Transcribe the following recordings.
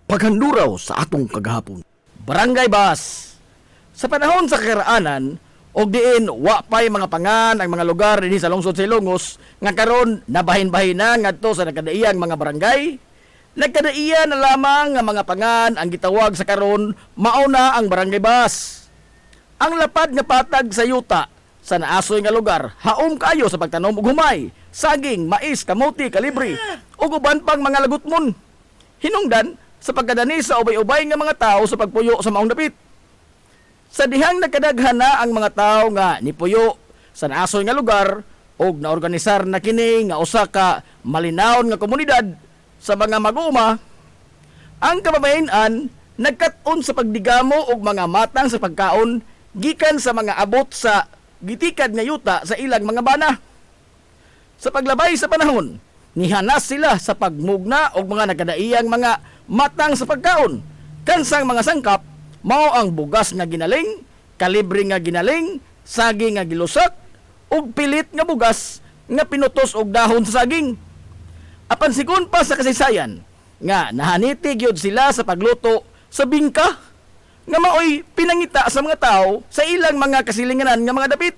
Paghanduraw sa atong kagahapon. Barangay Bas. Sa panahon sa karaanan, og diin wa pay mga pangan ang mga lugar dinhi sa lungsod sa Ilongos nga karon nabahin-bahin na ngadto sa nagkadaiyang mga barangay. Nagkadaiya na lamang nga mga pangan ang gitawag sa karon mauna ang Barangay Bas. Ang lapad nga patag sa yuta sa naasoy nga lugar haom kayo sa pagtanom og humay, saging, mais, kamuti, kalibri ug uban pang mga lagutmon. Hinungdan sa pagkadani sa ubay-ubay nga mga tao sa pagpuyo sa maong dapit. Sa dihang nagkadaghan na ang mga tao nga nipuyo sa naasoy nga lugar og naorganisar na kini nga usa ka malinaon nga komunidad sa mga mag-uuma, ang kababayen-an nagkat-on sa pagdigamo og mga matang sa pagkaon gikan sa mga abot sa gitikad nga yuta sa ilang mga bana. Sa paglabay sa panahon, nihanas sila sa pagmugna og mga nagkadaiyang mga matang sa pagkaon. Kansang mga sangkap mao ang bugas nga ginaling, kalibre nga ginaling, saging nga gilusak ug pilit nga bugas nga pinutos og dahon sa saging. Apan sigon pa sa kasaysayan nga nahaniti gyud sila sa pagluto sa bingka nga maoy pinangita sa mga tao sa ilang mga kasilinganan nga mga dapit.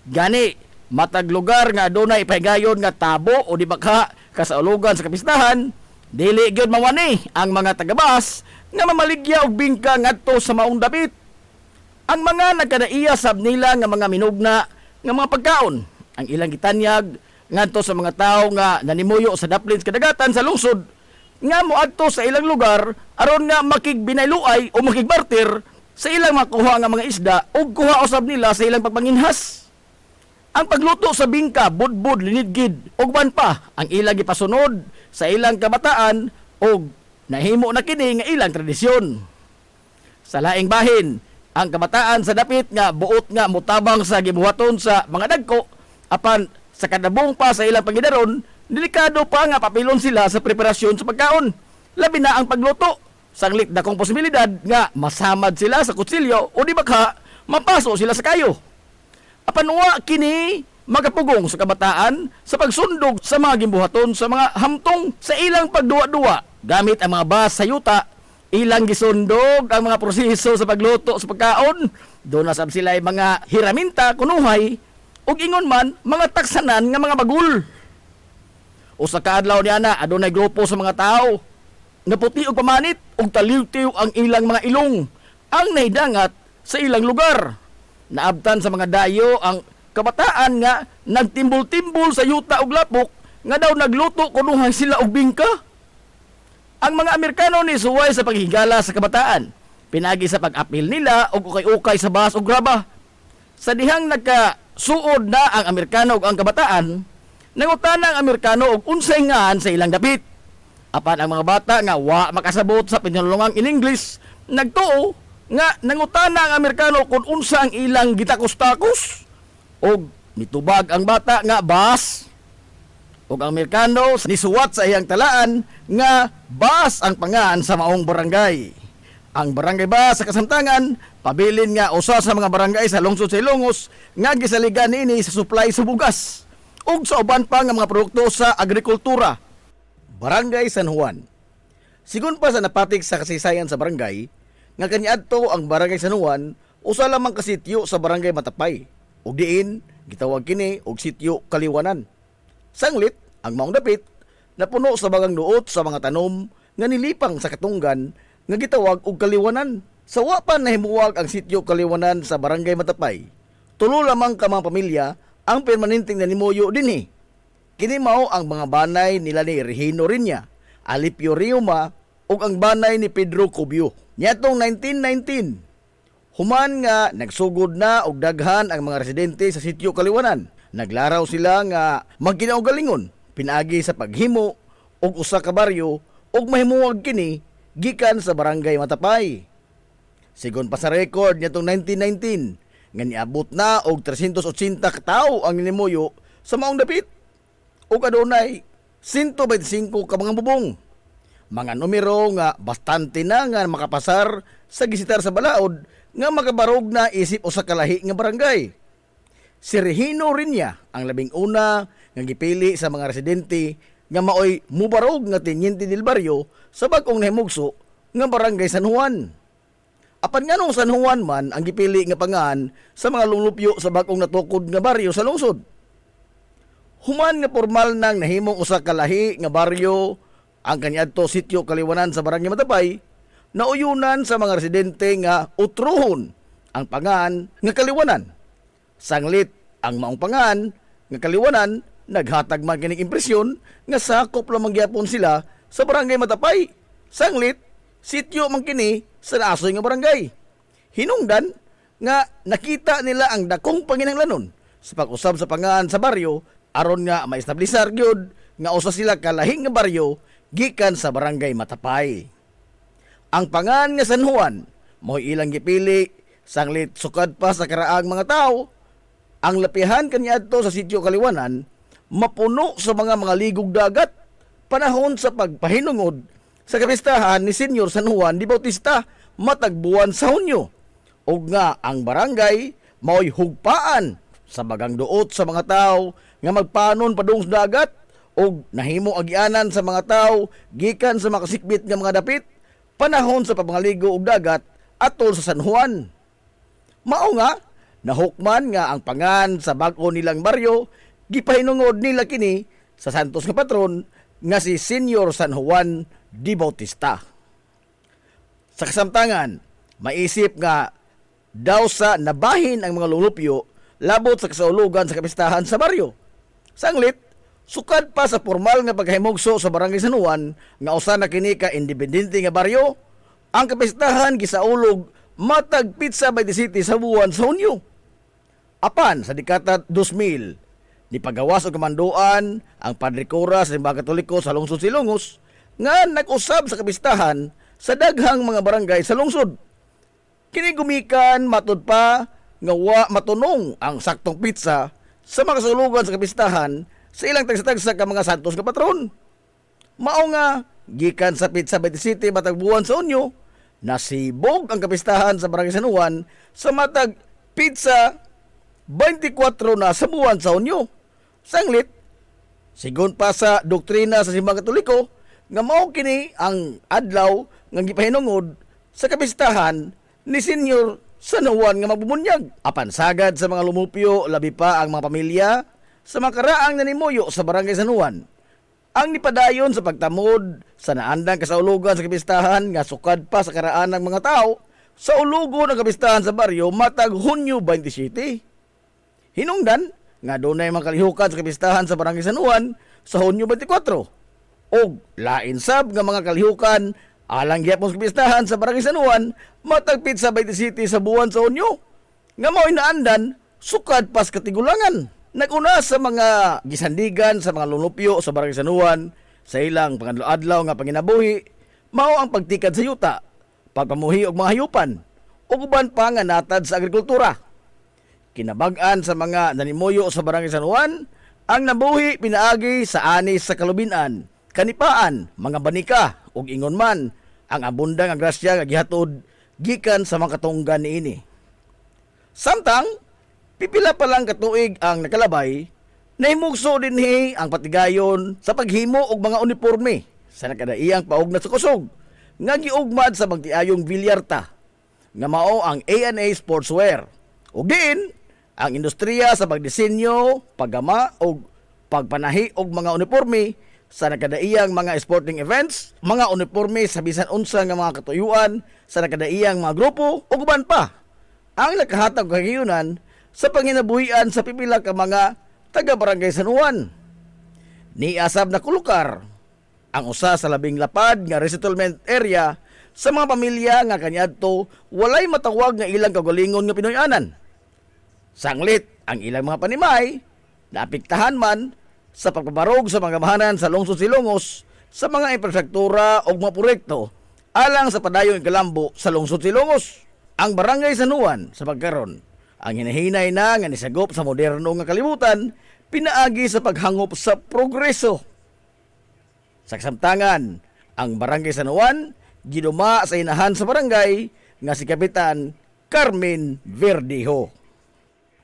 Gani matag lugar nga adunay pahigayon nga tabo o di bakha kasaulugan sa kapistahan, dili gyud mawani ang mga tagabas nga mamaligya og bingka ngadto sa maong dapit. Ang mga nagkadaiya sab nila nga mga minugna nga mga pagkaon ang ilang gitanyag ngadto sa mga tao nga nanimuyo sa daplin kadagatan sa lungsod nga moadto sa ilang lugar aron nga makigbinayluay o makigbarter sa ilang makuha nga mga isda ug kuha usab nila sa ilang pagpanginhas. Ang pagluto sa bingka, budbud, linidgid ug ban pa ang ilang gipasunod sa ilang kabataan ug nahimo na kini nga ilang tradisyon. Sa laing bahin, ang kabataan sa dapit nga buot nga mutabang sa gibuhaton sa mga dagko apan sa kadabong pa sa ilang pangidaron, delikado pa nga papilon sila sa preparasyon sa pagkaon. Labi na ang pagluto. Sanglit na kong posibilidad nga masamad sila sa kutsilyo o di baka mapaso sila sa kayo. Apanwa kini magapugong sa kabataan sa pagsundog sa mga gimbuhaton sa mga hamtong sa ilang pagduwa-duwa gamit ang mga bas sa yuta. Ilang gisundog ang mga proseso sa pagluto sa pagkaon. Doon na sab sila ay mga hiraminta kunuhay ug ingon man mga taksanan nga mga bagul. Usa ka adlaw niya na adunay grupo sa mga tao naputi og pamanit ug taliw-tiw ang ilang mga ilong ang nahidangat sa ilang lugar. Naabtan sa mga dayo ang kabataan nga nagtimbol-timbol sa yuta ug lapok nga daw nagluto kunuhay sila og bingka. Ang mga Amerikano ni suway sa paghigala sa kabataan, pinagi sa pag-apil nila og ukay-ukay sa bahas ug graba. Sa dihang nagkasuod na ang Amerikano ug ang kabataan, nangutana ang Amerikano og unsay ngaan sa ilang dapit. Apan ang mga bata nga wa makasabot sa pinulungang in English, nagtuo nga nangutana ang Amerikano kung unsa ang ilang gitakos-takos og nitubag ang bata nga bas. Og ang Amerikano nisuwat sa iyang talaan nga bas ang pangan sa maong barangay. Ang Barangay Bas sa Kasamtangan pabilin nga usa sa mga barangay sa lungsod sa Ilongos nga gisaligan niini sa supply sa bugas ug sa uban pa nga mga produkto sa agrikultura. Barangay San Juan. Sigon pa sa napatik sa kasaysayan sa barangay nga kaniadto ang Barangay San Juan usa lamang ka sityo sa Barangay Matapay ug diin gitawag kini og sityo Kaliwanan. Sanglit ang maong dapit napuno sa bagang duot sa mga tanom nga nilipang sa katunggan nga gitawag og Kaliwanan. Sa wa pa nahimuwag ang sityo Kaliwanan sa Barangay Matapay, tulo lamang ka mga pamilya ang permanenteng nanimuyo dinhi. Kini mao ang mga banay nila ni Regino Riña, Alipio Riuma ug ang banay ni Pedro Cubio. Niadtong 1919, human nga nagsugod na og daghan ang mga residente sa sityo Kaliwanan. Naglaraw sila nga magkinaugalingon pinaagi sa paghimo og usa ka baryo ug mahimuwag kini gikan sa Barangay Matapay. Sigon pa sa record nitong 1919 nga niabot na og 380 ka tawo ang ninimuyo sa maong dapit ug adunay 125 ka mga bubong. Mga numero nga bastante na nga makapasar sa gisitar sa balaod nga makabarog na isip usa ka lahi nga barangay. Si Regino Riña ang labing una nga gipili sa mga residente nga maoy mubarog nga Teniente del Barrio sa bag-ong nahimugso nga Barangay San Juan. Apan nga nung San Juan man ang gipili nga pangan sa mga lulupyo sa bag-ong natukod nga baryo sa lungsod. Human nga formal nang nahimong usa ka lahi nga baryo ang kaniadto sitio Kaliwanan sa Barangay Matapay, nauyunan sa mga residente nga utruhon ang pangan nga Kaliwanan. Sanglit ang maong pangan nga Kaliwanan naghatag man kining impresyon nga sakop lamang gyapon sila sa Barangay Matapay. Sanglit sitio man kini sa naasoy nga barangay. Hinungdan nga nakita nila ang dakong panginahanglanon sa pag-usab sa pangan sa baryo aron nga maestablisar gyud nga usa sila ka lahing nga baryo gikan sa Barangay Matapay. Ang pangan nga San Juan mo'y ilang gipili sanglit sukad pa sa karaang mga tao. Ang lapihan kaniadto sa sitio Kaliwanan mapuno sa mga ligog dagat panahon sa pagpahinungod sa kapistahan ni Senyor San Juan de Bautista matag buwan sa Hunyo. Ug nga ang barangay mao'y hugpaan sa bagang duot sa mga tao nga magpanon padung sa dagat og nahimo agianan sa mga tao gikan sa makasikbit nga mga dapit panahon sa pagmaligo og dagat atol sa San Juan. Mao nga nahukman nga ang pangan sa bag-o nilang baryo gipahinungod nila kini sa santos nga patron nga si Senyor San Juan de Bautista. Sa kasamtangan, maisip nga daw sa nabahin ang mga lulupyo labot sa kasaulugan sa kapistahan sa baryo. Sanglit sukad pa sa formal nga paghimugso sa Barangay San Juan nga usa na kini ka independente nga baryo, ang kapistahan gisaulog matag Pizza by the City sa buwan sa Hunyo. Apan sa dekada 2000, nipagawas og kamanduan ang Padre Cura sa Simbahan Katoliko sa lungsod Silongos nga nag-usab sa kapistahan sa daghang mga barangay sa lungsod. Kini gumikan matud pa nga wa matunong ang saktong pizza sa mga kasulugan sa kapistahan sa ilang tagsa-tagsa ka mga santos nga patron. Mao nga gikan sa Pizza by the City matag buwan sa Hunyo, nasibog ang kapistahan sa Barangay San Juan sa matag pizza 24 na sa buwan sa Hunyo. Sanglit sigon pa sa doktrina sa Simbahan Katoliko nga mao kini ang adlaw nga gipahinungod sa kapistahan ni Senyor San Juan nga magbubunyag. Apan sagad sa mga lumupyo labi pa ang mga pamilya sa makaraang nanimuyo sa Barangay San Juan ang nipadayon sa pagtamod sa naandang kasaulugan sa kapistahan nga sukad pa sa karaan ng mga tao sa ulugo ng kapistahan sa baryo matag Hunyo 27. Hinungdan nga dunay mga kalihukan sa kapistahan sa Barangay San Juan sa Hunyo 24 og lain sab nga mga kalihukan alang gyapon sa kapistahan sa Barangay San Juan matag Pizza by the City sa buwan sa Hunyo nga mao'y naandan sukad pas katigulangan. Naguna sa mga gisandigan sa mga lulupyo sa Barangay San Juan sa ilang pangadlaw nga panginabuhi mao ang pagtikad sa yuta, pagpamuhi og mga hayupan ug uban pa nga natad sa agrikultura. Kinabag-an sa mga nanimuyo sa Barangay San Juan ang nabuhi pinaagi sa anis sa kalubinan, kanipaan, mga banika ug ingon man ang abundang nga grasya nga gihatod gikan sa mga katunggan niini. Samtang pipila pa lang katuig ang nakalabay, nahimugso dinhi ang patigayon sa paghimo og mga uniforme sa nakadaiyang paugna sa kusog nga giugmad sa magtiayong Villarta nga mao ang A&A Sportswear. Ug diin ang industriya sa pagdisenyo, paggama og pagpanahi og mga uniforme sa nakadaiyang mga sporting events, mga uniforme sa bisan unsa nga mga katuyuan sa nakadaiyang mga grupo ug uban pa. Ang nakahatag kagiyunan sa panginabuhian sa pipila ka mga taga Barangay San Juan. Niasab na kulukar ang usa sa labing lapad nga resettlement area sa mga pamilya nga kaniadto walay matawag nga ilang kagalingon nga Pinoyanan. Sanglit ang ilang mga panimay naapektahan man sa pagpabarog sa mga gamahanan sa lungsod Silongos sa mga infrastruktura o mga proyekto alang sa padayong ikalambo sa lungsod Silongos. Ang Barangay San Juan sa pagkaron ang hinahinay na nga nisagop sa moderno nga kalibutan, pinaagi sa paghangop sa progreso. Sa kasamtangan, ang Barangay San Juan, giduma sa inahan sa barangay nga si Kapitan Carmen Verdejo.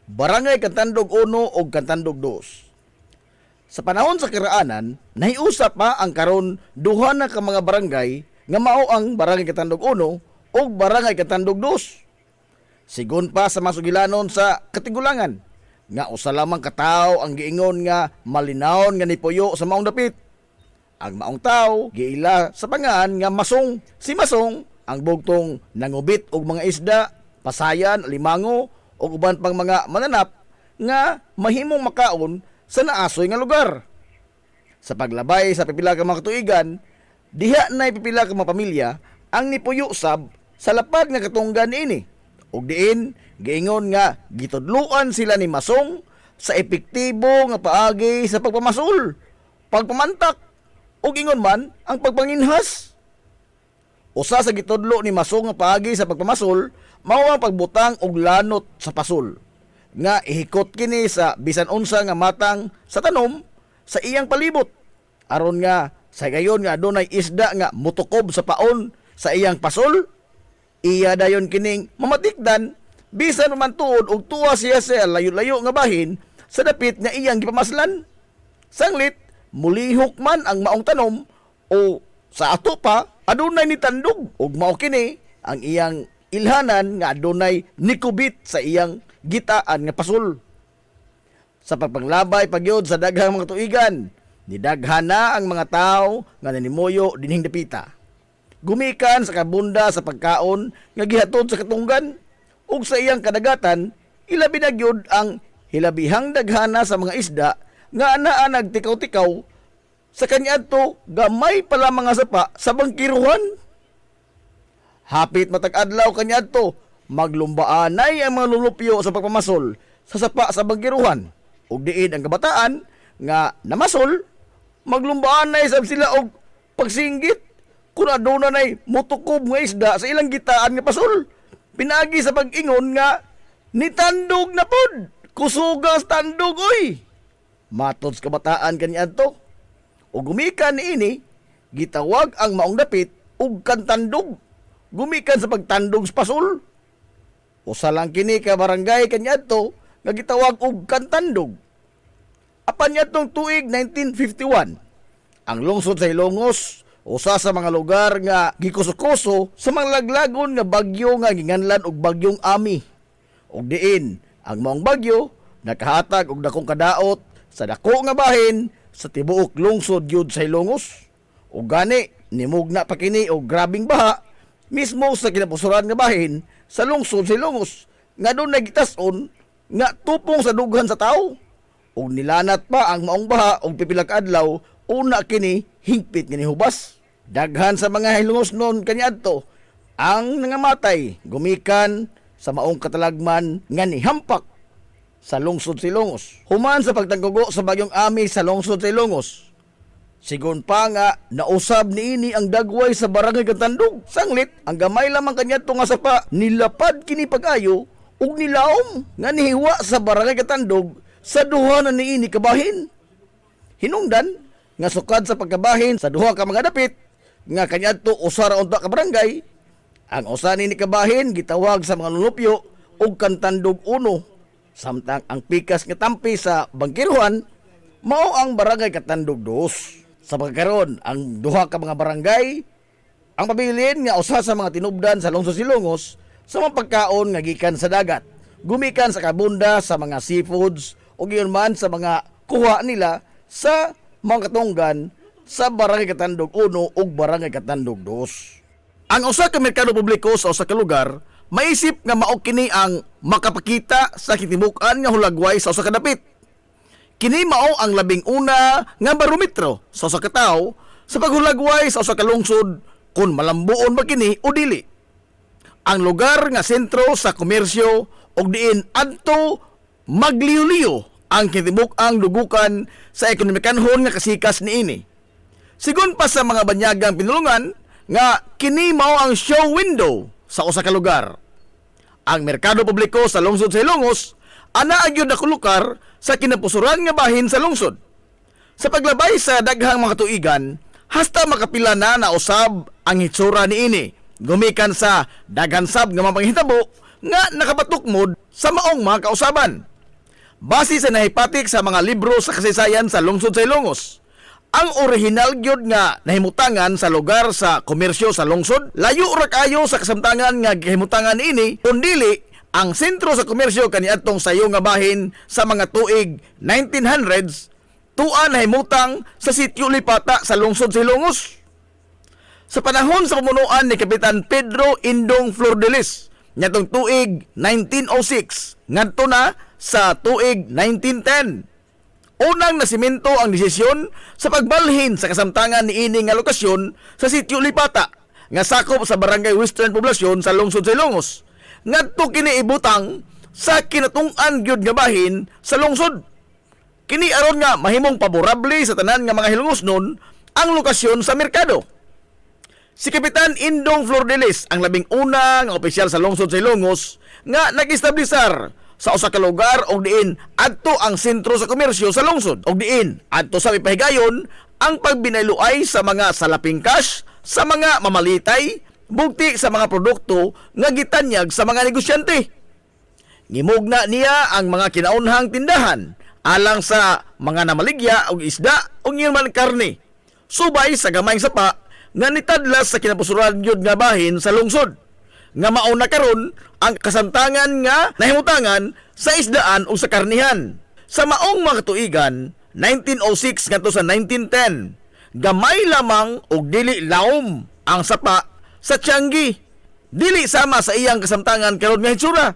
Barangay Kantandog 1 o Kantandog 2. Sa panahon sa karaanan, nahiusap pa ang karon duha na ka mga barangay nga mao ang Barangay Katandog 1 o Barangay Katandog 2. Sigon pa sa masugilanon sa Katigulangan, nga usa lamang katawo ang giingon nga malinawon nga nipuyo sa maong dapit. Ang maong tawo giila sa pangan nga Masong. Si Masong ang bugtong nangubit og mga isda, pasayan, limango ug uban pang mga mananap nga mahimong makaon sa naasoy nga lugar. Sa paglabay sa pipila ka mga katuigan, diha na pipila ka mga pamilya ang nipuyo sab sa lapad nga katunggan ini. Ug diin giingon nga gitudluan sila ni Masong sa epektibo nga paagi sa pagpamasul, pagpamantak ug ingon man ang pagpanginhas. Usa sa gitudlo ni Masong nga paagi sa pagpamasul mao ang pagbutang og lanot sa pasul nga ihikot kini sa bisan unsa nga matang sa tanom sa iyang palibot aron nga sa gayon nga adunay isda nga mutukob sa paon sa iyang pasul. Iya dayon kining mamatikdan bisan man tuod og tuwa siya sa layo-layo nga bahin sa dapit nga iyang gipamaslan. Sanglit mulihok man ang maong tanom o sa ato pa adunay nitandog ug mao kini ang iyang ilhanan nga adunay nikubit sa iyang gitaan nga pasul. Sa pagpanglabay pagyod sa daghang mga tuigan, nidaghan na ang mga tawo nga nanimuyo dinhing dapita. Gumikan sa kabunda sa pagkaon nga gihatod sa katunggan ug sa iyang kadagatan, ilabi na gyud ang hilabihang daghana sa mga isda nga anaa nagtikaw-tikaw sa kaniadto gamay pala mga sapa sa bangkiruhan. Hapit matag adlaw kaniadto, maglumbaanay ang mga lulupyo sa pagpamasol sa sapa sa bangkiruhan. Ug diin ang kabataan nga namasol, maglumbaanay sab sila og pagsinggit kung aduna nay mutukob nga isda sa ilang gitaan nga pasul. Pinagi sa pag-ingon nga nitandog na pod, kusugas tandog oy. Matod sa kabataan kaniadto. O gumikan niini, gitawag ang maong dapit ug kantandog. Gumikan sa pagtandog sa pasul. Usa lang kini ka barangay kaniadto nga gitawag og kantandog. Apan niadtong tuig 1951, ang lungsod sa Ilongos, usa sa mga lugar nga gikuso-kuso sa mga laglagon nga bagyo nga ginganlan og bagyong Ami. Ug diin ang maong bagyo nakahatag og dakong kadaot sa dako nga bahin sa tibuok lungsod gyud sa Ilongos. Ug gani nimugna pa kini og grabing baha mismo sa kinapusoran nga bahin sa lungsod sa Ilongos nga doon nagitas-on nga tupong sa dughan sa tawo. Ug nilanat pa ang maong baha og pipila ka adlaw una kini hingpit nga nihubas. Daghan sa mga Ilongos noon kaniadto ang nangamatay gumikan sa maong katalagman nga nihampak sa lungsod sa Ilongos. Human sa pagtanggugo sa bagyong Ami sa lungsod sa Ilongos. Sigon pa nga nausab niini ang dagway sa barangay Katandog. Sanglit ang gamay lamang kaniadto nga sapa nilapad kini pag-ayo ug nilaom nga nihiwa sa barangay Katandog sa duha na niini kabahin. Hinungdan nga sukad sa pagkabahin sa duha ka mga dapit nga kaniadto usa ra unta ka barangay, ang usa ni kabahin gitawag sa mga lulupyo og Kantandog 1, samtang ang pikas nga tampi sa bangkiruhan mao ang Barangay Katandog 2. Sa pagkaron ang duha ka mga barangay ang pabilin nga usa sa mga tinubdan sa lungsod Ilongos sa mga pagkaon nga gikan sa dagat, gumikan sa kabunda sa mga seafoods ug iyon man sa mga kuha nila sa mga katunggan sa Barangay Katandog 1 ug Barangay Katandog 2. Ang usa ka merkado publiko sa usa ka lugar maisip nga mao kini ang makapakita sa kitibukan nga hulagway sa usa ka dapit. Kini mao ang labing una nga barometro sa usa ka tawo sa paghulagway sa usa ka lungsod kung malambuon ba kini o dili. Ang lugar nga sentro sa komersyo ug diin adto magliyo-liyo ang kitibuk-ang dugukan sa ekonomikanhon nga kasikas niini. Sigon pa sa mga banyagang pinulungan nga kini mao ang show window sa usa ka lugar. Ang merkado publiko sa lungsod sa Ilongos ana agyod ako lugar sa kinapusuran nga bahin sa lungsod. Sa paglabay sa daghang mga tuigan, hasta makapila na nausab ang hitsura niini. Gumikan sa daghan sab nga mapanghitabo nga nakabatukmod sa maong mga kausaban. Base sa nahipatik sa mga libro sa kasaysayan sa lungsod sa Ilongos, ang original gyud nga nahimutangan sa lugar sa komersyo sa lungsod, layo ra kayo sa kasamtangan nga gihimutangan ini, kundili ang sentro sa komersyo kaniadtong sayo nga bahin sa mga tuig 1900s, tuan nahimutang sa sitio Lipata sa lungsod sa Ilongos. Sa panahon sa pamunuan ni Kapitan Pedro Indong Flordelis, nyatong tuig 1906, ngadto na sa tuig 1910. Unang nasimento ang desisyon sa pagbalhin sa kasamtangan ni ini nga lokasyon sa sitio Lipata, nga sakop sa barangay Western Poblasyon sa lungsod sa Ilongos. Ngadto kini ibutang sa kinatung-an gyud nga bahin sa lungsod. Kini aron nga mahimong paborable sa tanan nga mga Hilongosnon ang lokasyon sa merkado. Si Kapitan Indong Flordelis ang labing una nga opisyal sa lungsod sa Ilongos nga nag-establisar sa usa ka lugar og diin adto ang sentro sa komersyo sa lungsod, og diin adto sa mipahigayon ang pagbinayloay sa mga salaping cash sa mga mamalitay, bugti sa mga produkto nga gitanyag sa mga negosyante. Ngimugna niya ang mga kinaunhang tindahan alang sa mga namaligya og isda o ngirman karne, subay sa gamayng sapa nga nitadlas sa kinapusuran gyud nga bahin sa lungsod, nga mauna karon ang kasamtangan nga nahimutangan sa isdaan o sa karnihan. Sa maong mga tuigan 1906 ngadto sa 1910, gamay lamang og dili laom ang sapa sa Tianggi, dili sama sa iyang kasamtangan karon nga hitsura.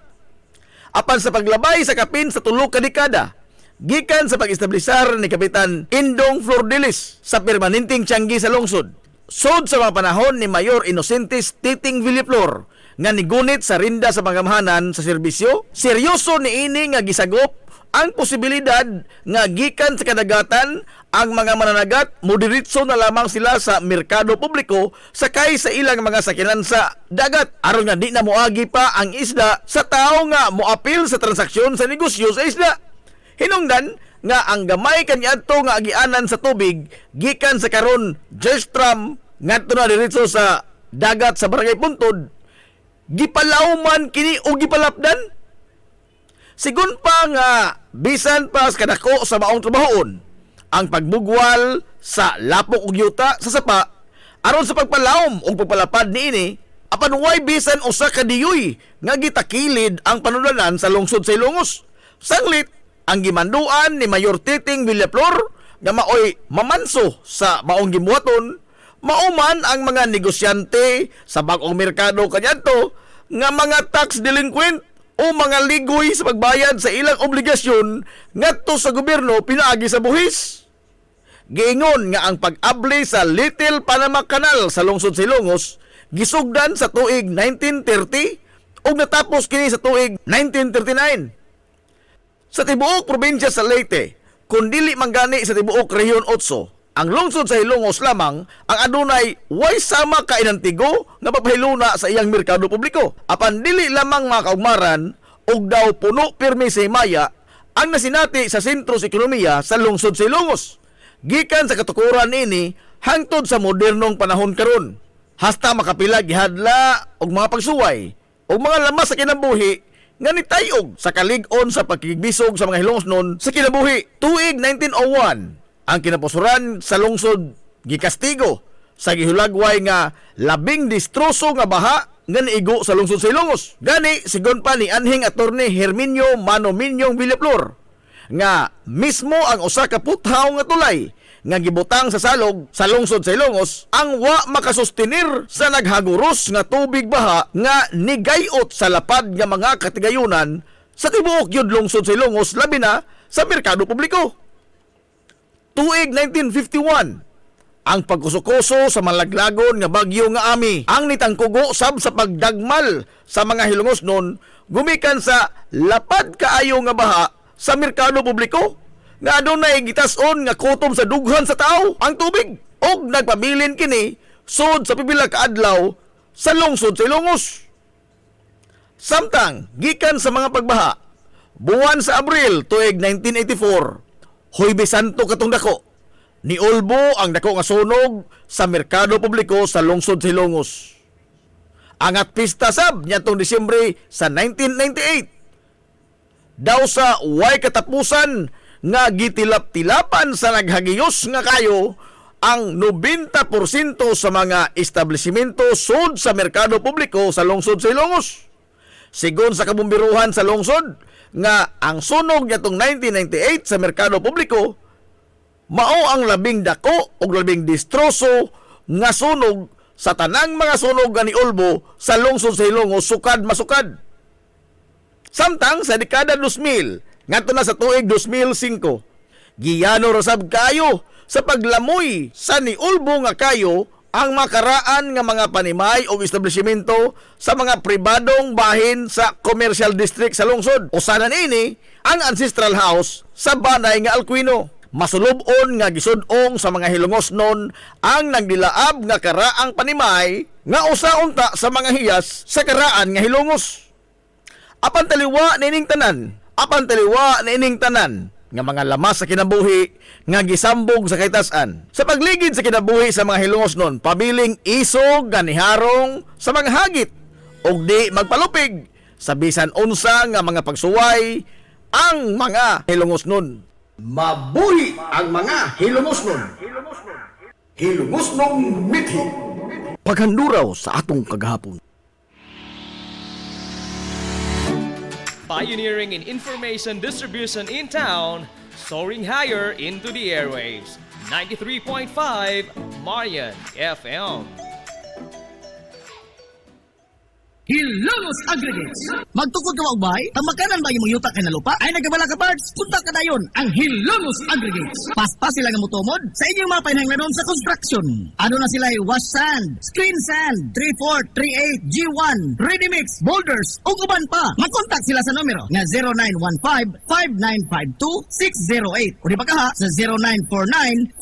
Apan sa paglabay sa kapin sa tulo ka dekada, gikan sa pag-establisar ni Kapitan Indong Flordelis sa permanenteng Tianggi sa lungsod, sod sa mga panahon ni Mayor Inocentes Titing Villaflor nga nigunit sa rinda sa pangamahanan sa serbisyo, seryoso ni ini nga gisagop ang posibilidad nga gikan sa kadagatan ang mga mananagat moderitso na lamang sila sa merkado publiko sakay sa ilang mga sakinan sa dagat, aron nga di na moagi pa ang isda sa tao nga moapil sa transaksyon sa negosyo sa isda. Hinungdan nga ang gamay kaniadto nga agianan sa tubig gikan sa karon Jerstram ngadto na diretso sa dagat sa Barangay Puntod, gipalawman kini o gipalapdan. Sigun pa nga bisan pa sa kadako sa maong trabahon ang pagbugwal sa lapok ug yuta sa sapa aron sa pagpalawom o pagpalapad niini, apan way bisan usa ka diyoy nga gitakilid ang panulanan sa lungsod sa Ilongos. Sanglit ang gimanduan ni Mayor Titing Villaflor nga maoy mamanso sa maong gibuhaton, mauman ang mga negosyante sa bag-ong merkado kaniadto nga mga tax delinquent o mga ligoy sa pagbayad sa ilang obligasyon ngadto sa gobyerno pinaagi sa buhis. Giingon nga ang pag-abli sa Little Panama Canal sa lungsod sa Ilongos gisugdan sa tuig 1930 ug natapos kini sa tuig 1939. Sa tibuok probinsya sa Leyte, kundili manggani sa tibuok Rehiyon 8, ang lungsod sa Ilongos lamang ang adunay way sama ka inantigo nga papahiluna sa iyang merkado publiko. Apan dili lamang mga kaugmaran og daw puno pirmi sa himaya ang nasinati sa sentro sa ekonomiya sa lungsod sa Ilongos. Gikan sa katukuran ini hangtod sa modernong panahon karon. Hasta makapila gihadla og mga pagsuway og mga lamas sa kinabuhi nga nitayog sa kalig-on sa pagkigbisog sa mga Hilongosnon sa kinabuhi. Tuig 1901, ang kinapusuran sa lungsod gikastigo sa gihulagway nga labing distroso nga baha nga niigo sa lungsod sa Ilongos. Gani sigon pa ni anhing attorney Herminio Manominyong Villaflor nga mismo ang usa ka puthaw nga tulay nga gibutang sa salog sa lungsod sa Ilongos ang wa makasustenir sa naghaguros nga tubig baha nga nigayot sa lapad nga mga katigayunan sa tibuok yun lungsod sa Ilongos, labi na sa merkado publiko. Tuig 1951, ang pagkusukoso sa malaglagon nga bagyo nga Ami ang nitangkugo sab sa pagdagmal sa mga Hilongosnon gumikan sa lapad kaayo nga baha sa merkado publiko nga adunay gitason nga kutob sa dughan sa tao ang tubig og nagpabilin kini sud sa pipila ka adlaw sa lungsod sa Ilongos. Samtang gikan sa mga pagbaha buwan sa Abril tuig 1984, Huwebes Santo katong dako, niulbo ang dako nga sunog sa merkado publiko sa lungsod sa Ilongos. Angat pista sab niadtong Disyembre sa 1998, daw sa way katapusan nga gitilap-tilapan sa naghagiyos nga kayo ang 90% sa mga establishmento sud sa merkado publiko sa lungsod sa Ilongos. Sigon sa kabumbiruhan sa lungsod nga ang sunog nitong 1998 sa merkado publiko mao ang labing dako o labing distroso nga sunog sa tanang mga sunog nga niulbo sa lungsod sa Ilongos sukad masukad. Samtang sa dekada 2000 ngadto na sa tuig 2005 giyano rasab kayo sa paglamoy sa niulbo nga kayo ang makaraan nga mga panimay o establishmento sa mga pribadong bahin sa commercial district sa lungsod. Usanan ini ang ancestral house sa Banay nga Alcuino. Masulubon nga gisudong sa mga Hilongosnon ang nagdilaab nga karaang panimay nga usa-unta sa mga hiyas sa karaan nga Hilongos. Apan taliwa nining tanan nga mga lamas sa kinabuhi nga gisambog sa kaytas-an. Sa pagligid sa kinabuhi sa mga Hilongosnon, pabiling isog ganiharong sa mga hagit ug di magpalupig sa bisan unsa nga mga pagsuway ang mga Hilongosnon. Mabuhi ang mga Hilongosnon. Hilongosnong mithi. Paghanduraw sa atong kagahapon. Pioneering in information distribution in town, soaring higher into the airwaves. 93.5 Marian FM. Hilongos Aggregates. Magtukod ka magbay? Tamakanan ba yung yuta kay na lupa? Ay nagabala ka parts? Punta ka dayon ang Hilongos Aggregates. Paspas sila nga motomod sa inyong mga pinanglanon sa construction. Ano na sila wash sand, screen sand, 34, 38, G1, ready mix, boulders, ug uban pa. Mag-contact sila sa numero nga 0915-5952-608 o di pa kaha sa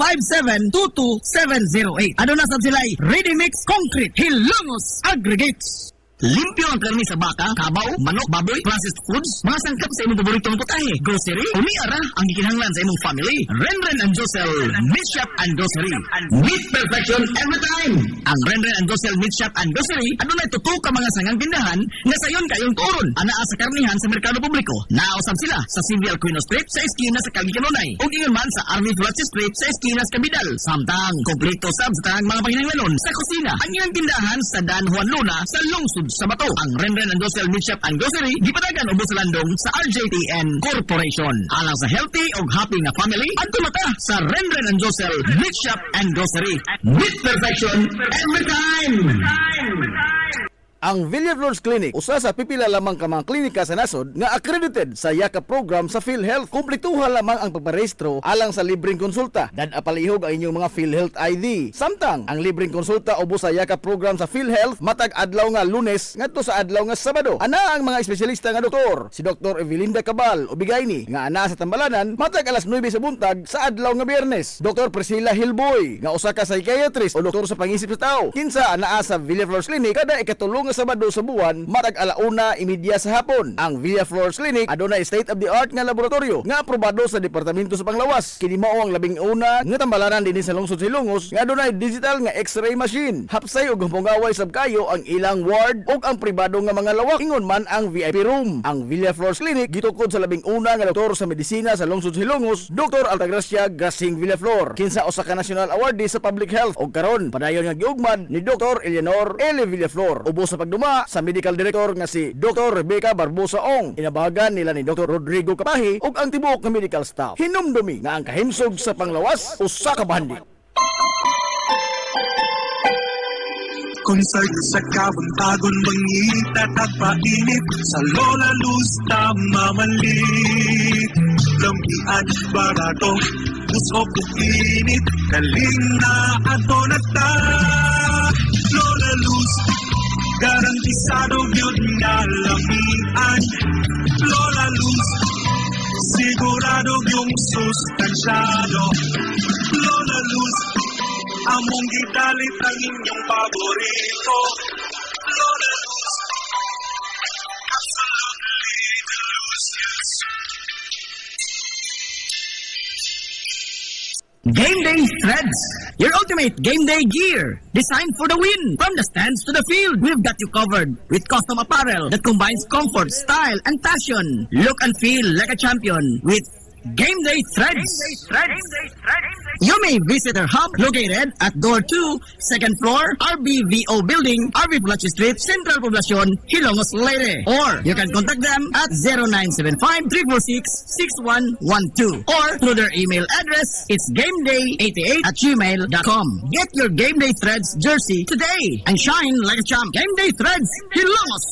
0949-5722-708. Ano na sab sila ready mix concrete Hilongos Aggregates. Limpyo ang karni sa baka, kabaw, manok, baboy, processed foods, mga sangkap sa imong paboritong putahe, grocery, umiara ang gikinahanglan sa imong family. Renren and Josel Meat Shop and Grocery. Meat perfection every time. Ang Renren and Josel Meat Shop and Grocery adunay tutok ka mga sangang tindahan nga sayon kayong turon. Anaa sa karnihan sa merkado publiko. Naosab sila sa Silvia Alcuino Street sa eskina sa Calgicanonay. Ug ingon man sa Army Flatsi Street sa eskina sa Cabidal. Samtang kompleto sab sa tanang mga panginahanglanon sa kusina. Ang ilang tindahan sa Dan Juan Luna sa lungsod sa Bato. Ang Renren and Josel Meat Shop and Grocery gipadagan ubos sa landong sa RJTN Corporation. Alang sa healthy ug happy nga family, adto mata sa Renren and Josel Meat Shop and Grocery. Meat perfection every time. Ang Villaflores Clinic, usa sa pipila lamang ka mga klinika sa nasod nga accredited sa YACA program sa PhilHealth. Kumpletuha lamang ang pagparehistro alang sa libreng konsulta. Dad-apalihog ang inyong mga PhilHealth ID. Samtang ang libreng konsulta ubos sa YACA program sa PhilHealth matag adlaw nga Lunes ngadto sa adlaw nga Sabado. Ana ang mga espesyalista nga doktor, si Dr. Evelinda Cabal Ubigayni nga ana sa Tambalanan matag alas 9 sa buntag sa adlaw nga Biyernes. Dr. Priscilla Hilboy nga usa ka psychiatrist o doktor sa pangisip sa tao. Kinsa anaa sa Villaflores Clinic kada ikatulong nga Sabado sa buwan matag 1:30 sa hapon. Ang Villaflores Clinic adunay state-of-the-art nga laboratorio nga aprobado sa Departamento sa Panglawas. Kini mao ang labing una nga tambalanan dinhi sa lungsod sa Ilongos nga adunay digital nga X-ray machine. Hapsay ug humpungaway sab kayo ang ilang ward ug ang pribado nga mga lawak. Ingon man ang VIP room. Ang Villaflores Clinic gitukod sa labing una nga doktor sa medisina sa lungsod sa Ilongos, Dr. Altagracia Grasing Villaflor. Kinsa usa ka national awardee sa public health ug karon padayon nga giugmad ni Dr. Eleanor L. Villaflor. Ubos sa pagduma sa medical director nga si Dr. Rebecca Barbosa Ong. Inabahagan nila ni Dr. Rodrigo Kapahi ug ang tibuok nga medical staff. Hinumdumi nga ang kahimsog sa Panglawas usa ka bahandi. Concert sa kabuntagon mangita tagpainit sa Lola Luz tamamalit lampian barato puso init kaling na ato na ta Lola Luz garantisado yun na lamian Lola Luz sigurado yung sustansyado Lola Luz among gidalit ang inyong paborito Lola Luz absolutely delicious. Game Day Threads. Your ultimate game day gear, designed for the win. From the stands to the field, we've got you covered with custom apparel that combines comfort, style, and passion. Look and feel like a champion with Game Day Threads. You may visit our hub located at Door 2, second floor, RBVO Building, RB Fletcher Street, Central Poblacion, Hilongos, Leyte. Or you can contact them at 0975-346-6112 or through their email address, it's gameday88@gmail.com. Get your Game Day Threads jersey today and shine like a champ. Game Day Threads, Hilongos!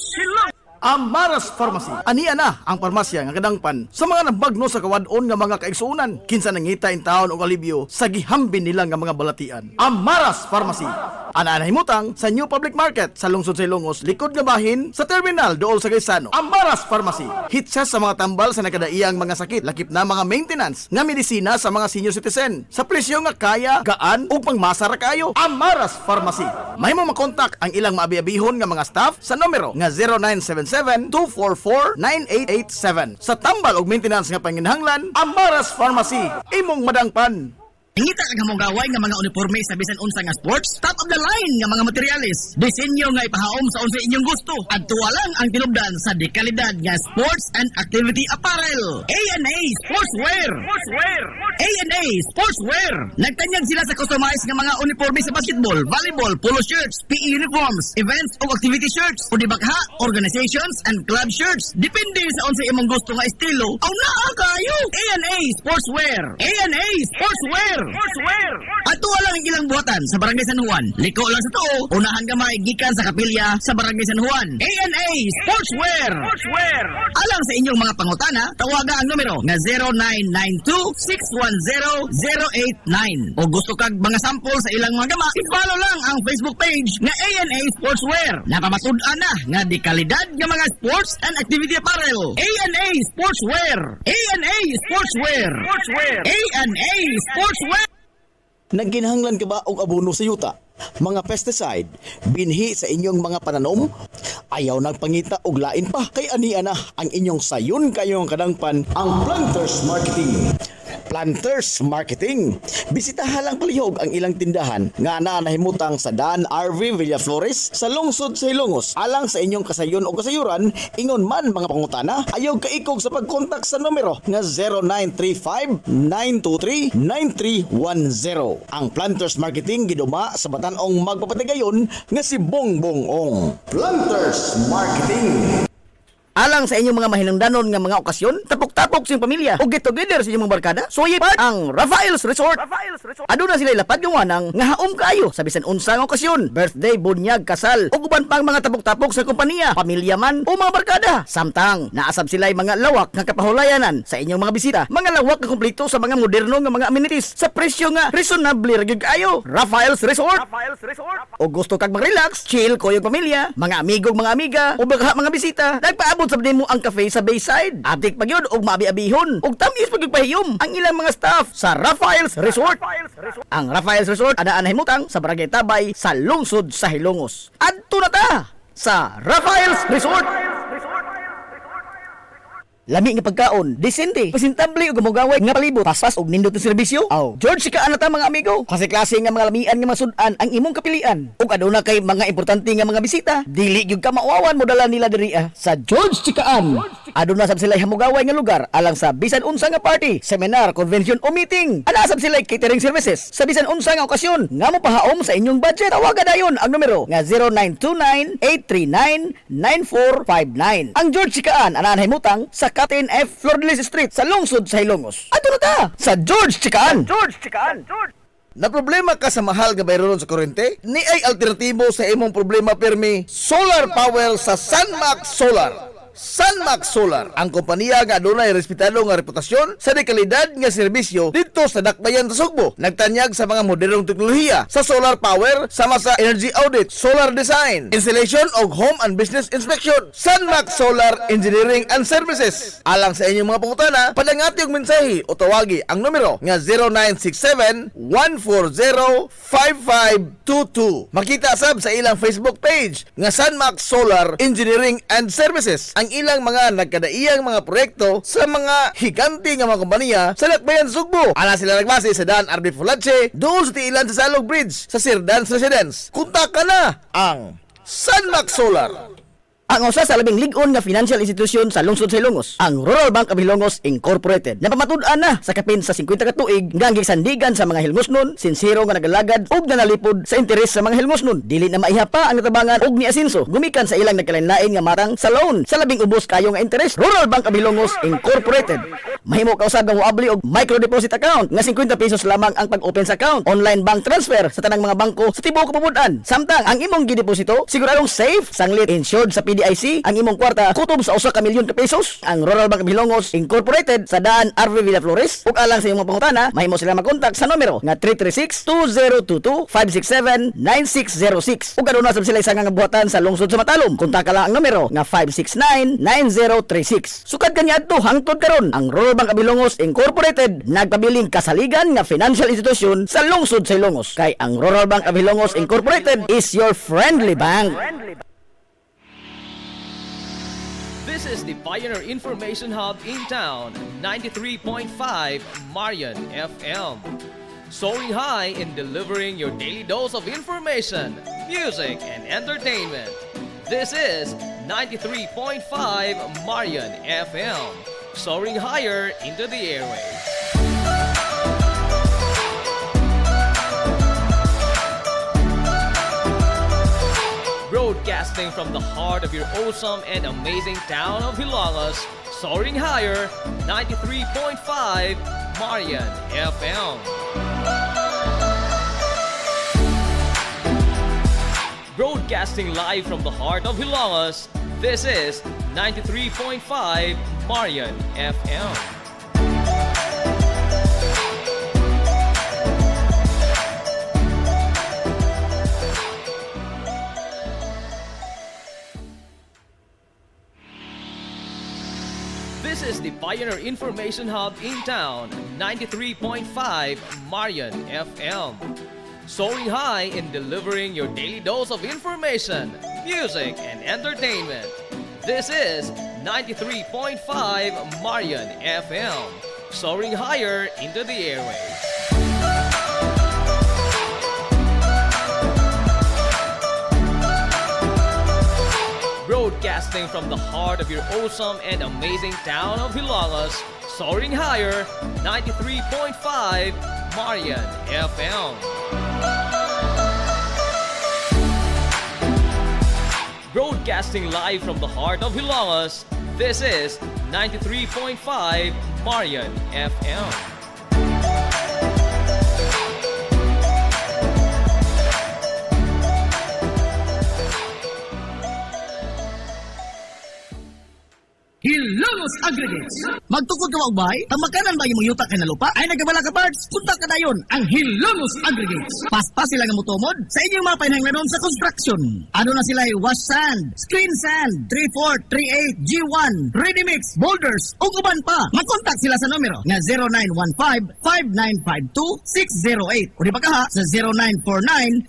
Amaras Pharmacy. Aniya na ang parmasya nga kadangpan sa mga nabagno sa kawadon nga mga kaigsuunan. Kinsa nangita in taon og alibyo sa gihambin nila nga mga balatian. Amaras Pharmacy. Ana himutang sa New Public Market sa lungsod sa Ilongos, likod nga bahin sa terminal dool sa Gaisano. Amaras Pharmacy. Hitsa sa mga tambal sa nakadaiyang mga sakit, lakip na mga maintenance nga medisina sa mga senior citizen. Sa presyo nga kaya, gaan ug pangmasara kayo. Amaras Pharmacy. Mahimo makontak ang ilang maabi-abihon nga mga staff sa numero nga 0977-244-9887. Sa tambal ug maintenance nga panginahanglan, Amaras Pharmacy. Imong madangpan. Ingita ka mong gaway nga mga uniforme sa bisan unsa nga sports, top of the line nga mga materialis. Disenyo nga ipahaom sa unsa inyong gusto. Adtuwa lang ang tinubdan sa dekalidad nga sports and activity apparel. A&A Sportswear. A&A Sportswear. Nagtanyag sila sa customized nga mga uniforme sa basketball, volleyball, polo shirts, PE uniforms, events o activity shirts, o dibakha, organizations and club shirts. Depende sa unsa imong gusto nga estilo. Aw naa kayo. A&A Sportswear. A&A Sportswear. Ato lang ang ilang buhatan sa Barangay San Juan. Liko lang sa tuo, unahan gamay gikan sa kapilya sa Barangay San Juan. A&A Sportswear. Alang sa inyong mga pangutana, tawaga ang numero na 0992-610-089. O gusto kag mga sample sa ilang mga gama, i-follow lang ang Facebook page na A&A Sportswear. Napamatud-an na nga di kalidad nga mga sports and activity apparel. A&A Sportswear. A&A Sportswear. A&A Sportswear. Nagginahanglan ka ba og abono sa yuta? Mga pesticide, binhi sa inyong mga pananom? Ayaw nagpangita og lain pa. Kay aniya na ang inyong sayon kayong kadangpan ang Planters Marketing. Planters Marketing. Bisitahan lang palihog ang ilang tindahan nga nahimutang sa Dan RV Villaflores sa lungsod sa Ilongos. Alang sa inyong kasayon o kasayuran, ingon man mga pangutana, ayaw kaikog sa pagkontak sa numero nga 0935-923-9310. Ang Planters Marketing giduma sa Batanong magpapatigayon nga si Bongbong Ong. Planters Marketing. Alang sa inyong mga mahinungdanon nga mga okasyon, tapok-tapok sa inyong pamilya o get together sa inyong mga barkada, suyipat ang Rafael's Resort. Aduna sila ilapad yung wanang nga haom kayo sa bisan unsang okasyon, birthday, bunyag, kasal, o guban pang mga tapok-tapok sa kompanya, pamilya man o mga barkada. Samtang naasab sila mga lawak nga kapahulayanan sa inyong mga bisita, mga lawak nga kumpleto sa mga moderno nga mga amenities sa presyo nga reasonable ra gyud kayo. Rafael's Resort. O gusto kag mag-relax, chill ko yung pamilya, mga amigog, mga amiga, o baka mga bisita, nagpaabot sa mo ang cafe sa Bayside. Atik pa yun, og maabi-abihon, og tamis pagpahiyom ang ilang mga staff sa Rafael's Resort. Ang Rafael's Resort, adaan himutang sa Barangay Tabay sa lungsod sa Hilongos. Adto na ta sa Rafael's Resort. Lami nga pagkaon, desente, presentable ug gumugaway nga palibot, paspas og nindot nga serbisyo. Aw, George ka ana ta mga amigo. Klase-klase nga mga lamian nga masud-an ang imong kapilian. Ug aduna kay mga importante nga mga bisita, dili gyud ka maawawan mo dala nila diri sa George Chikaan. Aduna sab sila hamugaway nga lugar alang sa bisan unsa nga party, seminar, convention o meeting. Ana sab sila catering services sa bisan unsa nga okasyon nga mo pahaom sa inyong budget. Tawagan dayon ang numero nga 0929-839-9459. Ang George Chikaan ana himutang sa Captain F. Flordelis Street sa lungsod sa Hilongos. Ato na ta sa George Chikaan. Na problema ka sa mahal nga bayron sa kuryente? Ni ay alternatibo sa imong problema permi solar power sa Sunmax Solar. Sunmax Solar, ang kompanya nga adunay respetado nga reputasyon sa dekalidad nga serbisyo dito sa Dakbayan sa Sugbo. Nagtanyag sa mga modernong teknolohiya sa solar power sama sa energy audit, solar design, installation og home and business inspection. Sunmax Solar Engineering and Services. Alang sa inyong mga pangutana, padangati og mensahe o tawagi ang numero nga 0967-140-5522. Makita sab sa ilang Facebook page nga Sunmax Solar Engineering and Services. Ang ang ilang mga nagkadaiyang mga proyekto sa mga higanti nga mga kompanya sa Lakbayan Sugbo. Ana sila nagbase sa Dan RB Fulache doon sa tiilan sa Salog Bridge sa Sirdans Residence. Kontak na ang Sunmax Solar. Ang usa sa labing lig-on nga financial institution sa lungsod sa Ilongos, ang Rural Bank of Ilongos Incorporated. Napamatud-an na sa kapin sa 50 ka tuig nga gisandigan sa mga hilmosnon, sinsero nga nagalagad ug nanalipod sa interes sa mga hilmosnon. Dili na maihapa ang natabangan og ni asenso gumikan sa ilang nagkalain-lain nga matang sa loan sa labing ubos kayo nga interes. Rural Bank of Ilongos Incorporated. Mahimo ka usab nga moabli og micro deposit account nga 50 pesos lamang ang pag-open sa account. Online bank transfer sa tanang mga bangko sa tibuok kapamud-an. Samtang ang imong gideposito siguradong safe, sanglit, insured sa PDIC ang imong kwarta kutob sa 1 ka milyon ka pesos. Ang Rural Bank of Ilongos Incorporated sa daan RV Villaflores ug alang sa imong pangutana mahimo sila mag-contact sa numero nga 336-2022-567-9606 ug aduna sab sila isang nga buhatan sa lungsod sa Matalom. Kontak lang ang numero nga 569-9036. Sukad kaniadto hangtod karon ang Rural Bank of Ilongos Incorporated nagpabiling kasaligan nga financial institution sa lungsod sa Ilongos. Kay ang Rural Bank of Ilongos Incorporated is your friendly bank. This is the Pioneer Information Hub in town, 93.5 Marian FM. Soaring high in delivering your daily dose of information, music, and entertainment. This is 93.5 Marian FM. Soaring higher into the airwaves. Broadcasting from the heart of your awesome and amazing town of Hilangas, soaring higher, 93.5 Marian FM. Broadcasting live from the heart of Hilangas, this is 93.5 Marian FM. This is the Pioneer Information Hub in town, 93.5 Marian FM. Soaring high in delivering your daily dose of information, music, and entertainment. This is 93.5 Marian FM. Soaring higher into the airwaves. Broadcasting from the heart of your awesome and amazing town of Hilangas, soaring higher, 93.5 Marian FM. Broadcasting live from the heart of Hilangas, this is 93.5 Marian FM. Hilongos Aggregates. Magtukod ka ba? Tamakanan ba yung yuta kay na lupa? Ay nagabala ka parts? Punta ka dayon ang Hilongos Aggregates. Paspas sila nga motomod sa inyong mga panahinglanon sa construction. Ano na sila wash sand, screen sand, 3-4, 3-8, G1, ready mix, boulders, ug uban pa. Mag-contact sila sa numero nga 0915-5952-608 o di ba ka ha sa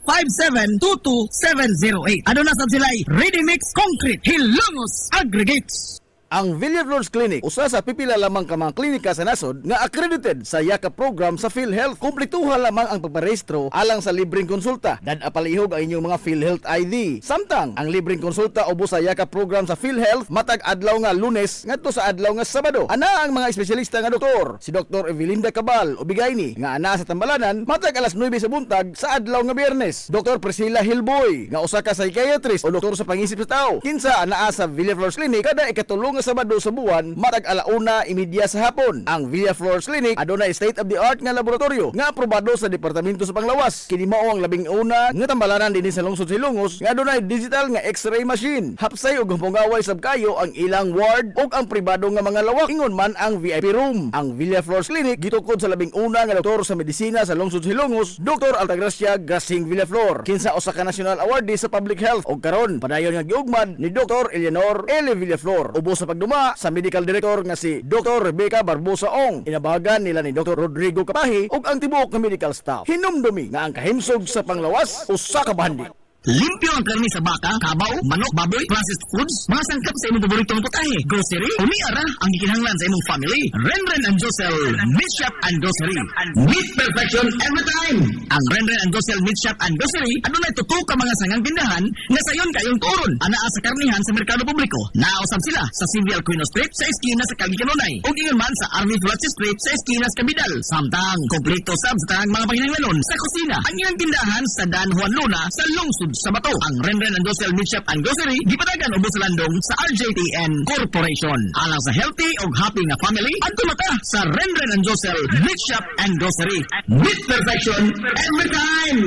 0949-5722-708. Ano na sab sila ready mix concrete Hilongos Aggregates. Ang Villaflores Clinic, usa sa pipila lamang ka mga klinika sa nasod nga accredited sa YAKA program sa PhilHealth. Kumpletuha lamang ang pagparehistro alang sa libreng konsulta. Dad-apalihog ang inyong mga PhilHealth ID. Samtang ang libreng konsulta ubos sa YAKA program sa PhilHealth matag adlaw nga Lunes ngadto sa adlaw nga Sabado. Ana ang mga espesyalista nga doktor, si Dr. Evelinda Cabal Ubigayni nga ana sa Tambalanan matag alas 9 sa buntag sa adlaw nga Biyernes. Dr. Priscilla Hilboy nga usa ka psychiatrist o doktor sa pangisip sa tao. Kinsa anaa sa Villaflores Clinic kada ikatulong nga Sabado sa buwan matag alauna imidya sa hapon. Ang Villaflores Clinic adunay state-of-the-art nga laboratorio nga aprobado sa Departamento sa Panglawas. Kini mao ang labing una nga tambalanan dinhi sa lungsod sa Ilongos nga adunay digital nga X-ray machine. Hapsay ug humpungaway sab kayo ang ilang ward ug ang pribado nga mga lawak. Ingon man ang VIP room. Ang Villaflores Clinic gitukod sa labing una nga doktor sa medisina sa lungsod sa Ilongos, Dr. Altagracia Grasing Villaflor. Kinsa usa ka national awardee sa public health ug karon padayon nga giugmad ni Dr. Eleanor L. Villaflor. Ubos sa pagduma sa medical director nga si Dr. Rebecca Barbosa Ong. Inabahagan nila ni Dr. Rodrigo Kapahi ug ang tibuok nga medical staff. Hinumdumi nga ang kahimsog sa Panglawas usa ka bahandi. Limpyo ang karni sa baka, kabaw, manok, baboy, processed foods, mga sangkap sa imong paboritong putahe, grocery, umiara ang gikinahanglan sa imong family. Renren and Josel Meat Shop and Grocery. Meat perfection every time. Ang Renren and Josel Meat Shop and Grocery adunay tutok ka mga sangang tindahan nga sayon kayong turon. Anaa sa karnihan sa merkado publiko. Nausab sila sa Civil Aquino Street sa eskina sa Calgicanonay. Ug ingon man sa RV Flatsi Street sa eskina sa Cabidal. Samtang kompleto sab sa tanang mga panginahanglanon sa kusina. Ang ilang tindahan sa Dan Juan Luna sa lungsod sa Bato. Ang Renren and Josel Meat Shop and Grocery gipadagan ubos sa landong sa RJTN Corporation. Alang sa healthy ug happy nga family, adto mata sa Renren and Josel Meat Shop and Grocery. Meat perfection every time.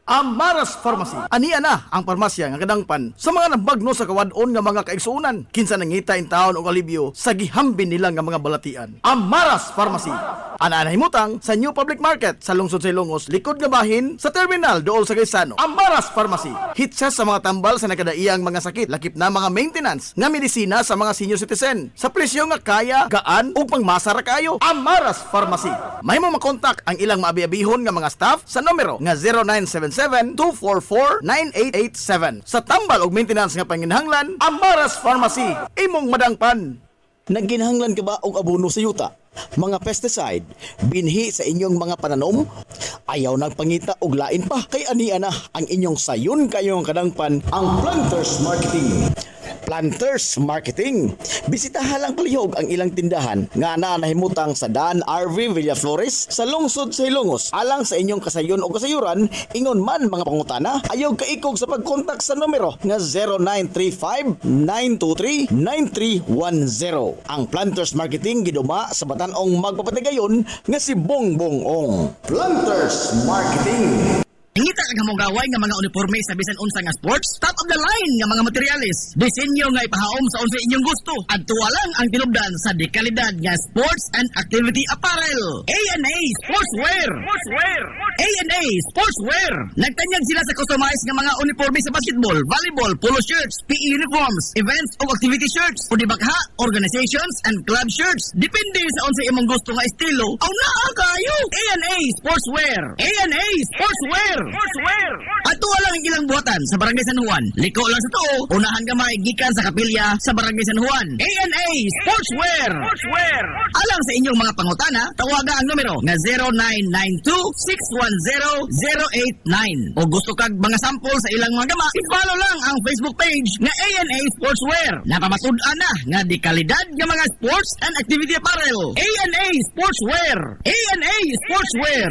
Amaras Pharmacy. Aniya na ang parmasya nga kadangpan sa mga nabagno sa kawadon nga mga kaigsuonan. Kinsa nangita in taon og alibyo sa gihambin nila nga mga balatian. Amaras Pharmacy. Ana himutang sa New Public Market sa lungsod sa Ilongos, likod nga bahin sa terminal dool sa Gaisano. Amaras Pharmacy. Hitsa sa mga tambal sa nakadaiyang mga sakit, lakip na mga maintenance nga medisina sa mga senior citizen. Sa presyo nga kaya, gaan ug pangmasara kayo. Amaras Pharmacy. Mahimo makontak ang ilang maabi-abihon nga mga staff sa numero nga 0977-244-9887. Sa tambal ug maintenance nga panginahanglan, Amaras Pharmacy. Imong madangpan. Nagginahanglan ka ba og abono sa yuta? Mga pesticide, binhi sa inyong mga pananom? Ayaw nagpangita og lain pa, kay aniya na ang inyong sayon kayong kadangpan, ang Planters Marketing. Planters Marketing. Bisitahan lang palihog ang ilang tindahan nga nahimutang sa Dan RV Villaflores sa lungsod sa Ilongos. Alang sa inyong kasayon o kasayuran, ingon man mga pangutana, ayaw kaikog sa pagkontak sa numero nga 0935-923-9310. Ang Planters Marketing giduma sa batanong magpapatigayon nga si Bongbong Ong. Planters Marketing. Ingita ka mong gaway nga mga uniforme sa bisan unsa nga sports, top of the line nga mga materials. Disenyo nga ipahaom sa unsa inyong gusto. Adtuwa lang ang tinubdan sa dekalidad nga sports and activity apparel. A&A Sportswear. A&A Sportswear. Nagtanyag sila sa customized nga mga uniforme sa basketball, volleyball, polo shirts, PE uniforms, events o activity shirts, o bakha, organizations and club shirts. Depende sa unsa imong gusto nga estilo. Aw naa kayo. A&A Sportswear. A&A Sportswear. Ato lang ang ilang buhatan sa Barangay San Juan. Liko lang sa tuo, unahan gamay gikan sa kapilya sa Barangay San Juan. A&A Sportswear. Alang sa inyong mga pangutana, tawaga ang numero nga 0992-610-089. O gusto kag mga sample sa ilang mga gama, i-follow lang ang Facebook page nga A&A Sportswear. Napamatud-an na nga di kalidad nga mga sports and activity apparel. A&A Sportswear. A&A Sportswear.